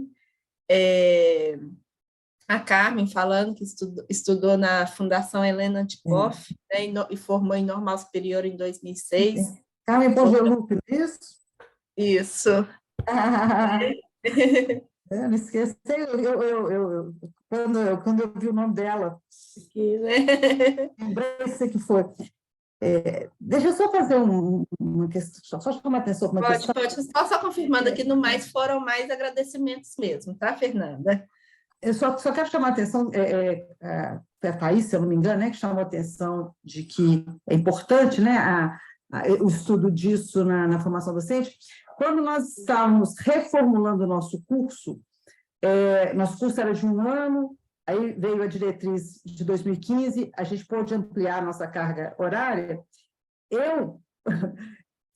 Speaker 1: A Carmen falando que estudou na Fundação Helena Antipoff, né? E formou em Normal Superior em 2006.
Speaker 5: Carmen Pongelucci, isso?
Speaker 1: Isso.
Speaker 5: Eu não esqueci, quando eu vi o nome dela,
Speaker 1: Aqui, né?
Speaker 5: lembrei que foi. Deixa eu só fazer uma questão, só chamar atenção para uma questão.
Speaker 1: Pode, só confirmando aqui, no mais foram mais agradecimentos mesmo, tá, Fernanda?
Speaker 5: Eu só quero chamar a atenção, a Thaís, se eu não me engano, né, que chamou a atenção de que é importante, né, o estudo disso na formação docente. Quando nós estávamos reformulando o nosso curso era de 1 ano, aí veio a diretriz de 2015, a gente pôde ampliar a nossa carga horária. Eu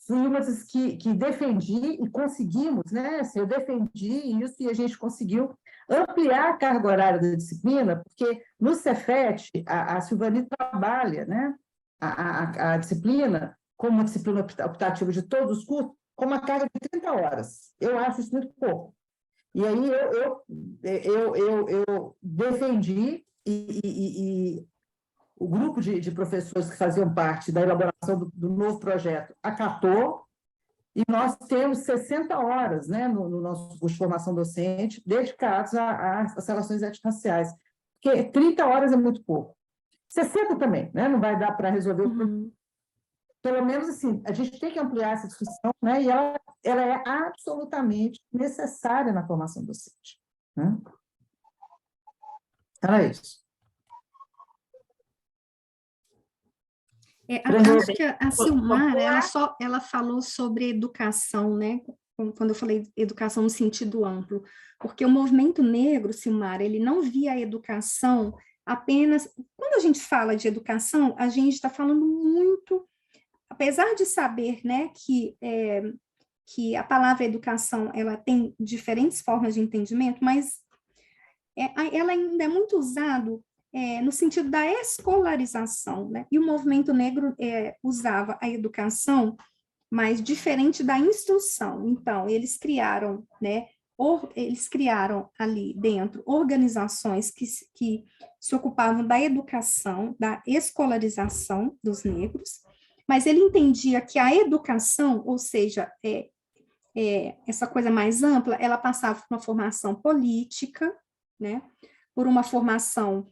Speaker 5: fui uma das que defendi e conseguimos, né? Assim, eu defendi isso e a gente conseguiu ampliar a carga horária da disciplina, porque no Cefet, a Silvani trabalha, né, a disciplina como uma disciplina optativa de todos os cursos, com uma carga de 30 horas. Eu acho isso muito pouco. E aí eu defendi e o grupo de professores que faziam parte da elaboração do novo projeto acatou, E nós temos 60 horas, né, no nosso curso de formação docente, dedicados às relações étnico-raciais, porque 30 horas é muito pouco. 60 também, né, não vai dar para resolver o problema. Pelo menos, assim, a gente tem que ampliar essa discussão, né, e ela é absolutamente necessária na formação docente, né? Então, é isso.
Speaker 2: Acho que a Silmara, ela falou sobre educação, né? Quando eu falei educação no sentido amplo, porque o movimento negro, Silmara, ele não via a educação apenas... Quando a gente fala de educação, a gente está falando muito, apesar de saber, né, que a palavra educação, ela tem diferentes formas de entendimento, mas ela ainda é muito usado no sentido da escolarização, né? E o movimento negro usava a educação, mas diferente da instrução. Então, eles criaram, né? Eles criaram ali dentro organizações que se ocupavam da educação, da escolarização dos negros, mas ele entendia que a educação, ou seja, essa coisa mais ampla, ela passava por uma formação política, né? Por uma formação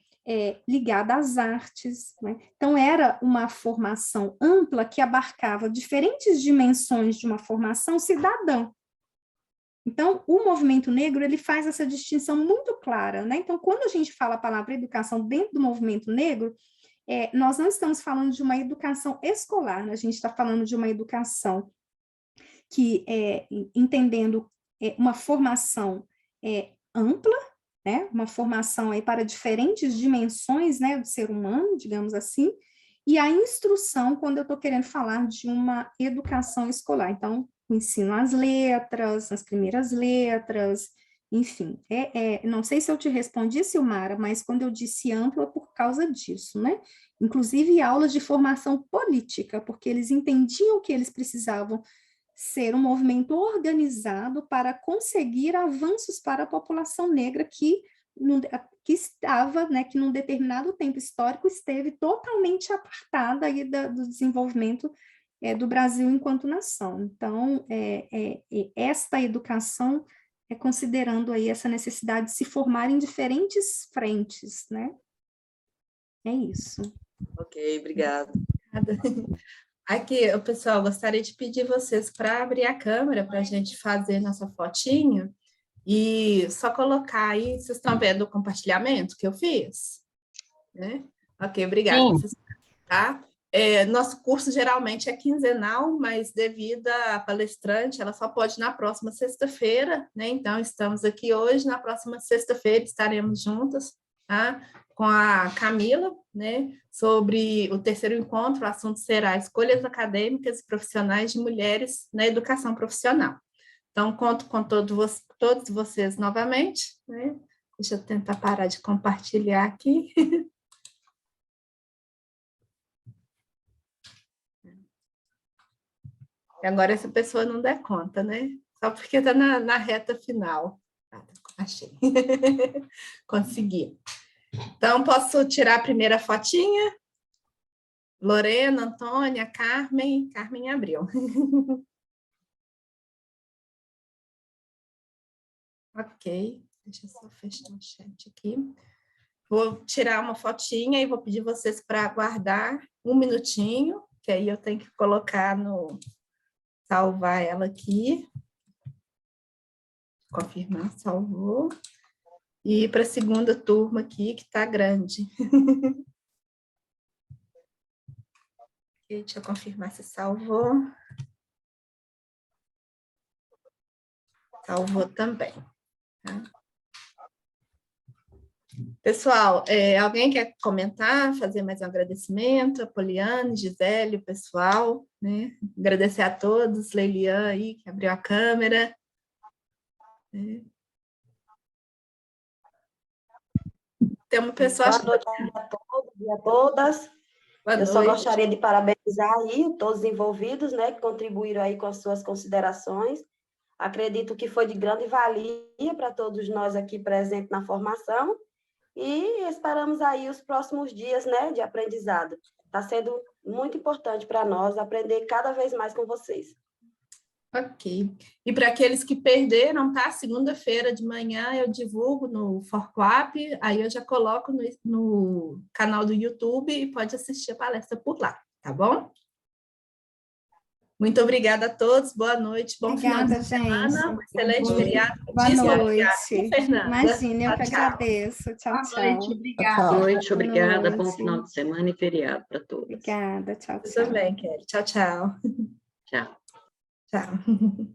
Speaker 2: ligada às artes, né? Então, era uma formação ampla que abarcava diferentes dimensões de uma formação cidadã. Então, o movimento negro, ele faz essa distinção muito clara, né? Então, quando a gente fala a palavra educação dentro do movimento negro, nós não estamos falando de uma educação escolar, né? A gente está falando de uma educação que, entendendo uma formação ampla, né, uma formação aí para diferentes dimensões, né, do ser humano, digamos assim, e a instrução, quando eu estou querendo falar de uma educação escolar. Então, o ensino às letras, as primeiras letras, enfim. Não sei se eu te respondi, Silmara, mas quando eu disse ampla, por causa disso, né? Inclusive aulas de formação política, porque eles entendiam que eles precisavam ser um movimento organizado para conseguir avanços para a população negra que estava, né, que num determinado tempo histórico esteve totalmente apartada aí do desenvolvimento do Brasil enquanto nação. Então, esta educação considerando aí essa necessidade de se formar em diferentes frentes, né? É isso.
Speaker 6: Ok, obrigada.
Speaker 1: Aqui, pessoal, gostaria de pedir vocês para abrir a câmera para a gente fazer nossa fotinho e só colocar aí, vocês estão vendo o compartilhamento que eu fiz? Né? Ok, obrigada. Tá? Nosso curso geralmente é quinzenal, mas devido à palestrante, ela só pode na próxima sexta-feira, né? Então, estamos aqui hoje, na próxima sexta-feira estaremos juntas, tá? Com a Camila, né, sobre o terceiro encontro, o assunto será escolhas acadêmicas e profissionais de mulheres na educação profissional. Então, conto com todos vocês novamente, né? Deixa eu tentar parar de compartilhar aqui. E agora essa pessoa não der conta, né? Só porque está na reta final. Achei. Consegui. Então, posso tirar a primeira fotinha? Lorena, Antônia, Carmen abriu. Ok, deixa eu só fechar o chat aqui. Vou tirar uma fotinha e vou pedir vocês para aguardar um minutinho, que aí eu tenho que colocar salvar ela aqui. Confirmar, salvou. E para a segunda turma aqui, que está grande. Deixa eu confirmar se salvou. Salvou também. Tá? Pessoal, alguém quer comentar, fazer mais um agradecimento? A Poliane, Gisele, o pessoal, né? Agradecer a todos, Leilian aí, que abriu a câmera. Tem uma pessoa...
Speaker 6: Boa noite a todos e a todas. Eu só gostaria de parabenizar aí todos os envolvidos, né, que contribuíram aí com as suas considerações. Acredito que foi de grande valia para todos nós aqui presentes na formação e esperamos aí os próximos dias, né, de aprendizado. Está sendo muito importante para nós aprender cada vez mais com vocês.
Speaker 1: Ok. E para aqueles que perderam, tá? Segunda-feira de manhã eu divulgo no Forquap, aí eu já coloco no canal do YouTube e pode assistir a palestra por lá, tá bom? Muito obrigada a todos, boa noite, bom final de semana, um excelente feriado.
Speaker 2: Boa noite.
Speaker 1: Fernanda.
Speaker 2: Imagina, eu que
Speaker 1: Tchau.
Speaker 2: agradeço. Tchau,
Speaker 1: Boa
Speaker 2: tchau.
Speaker 1: noite, obrigada.
Speaker 5: Tchau.
Speaker 7: Boa noite, obrigada.
Speaker 2: Boa
Speaker 7: Bom
Speaker 2: noite.
Speaker 7: final de semana e feriado para todos.
Speaker 2: Obrigada, tchau,
Speaker 1: Você
Speaker 2: tchau.
Speaker 1: também, Kelly. Tchau, tchau.
Speaker 7: Tchau.
Speaker 1: Tchau.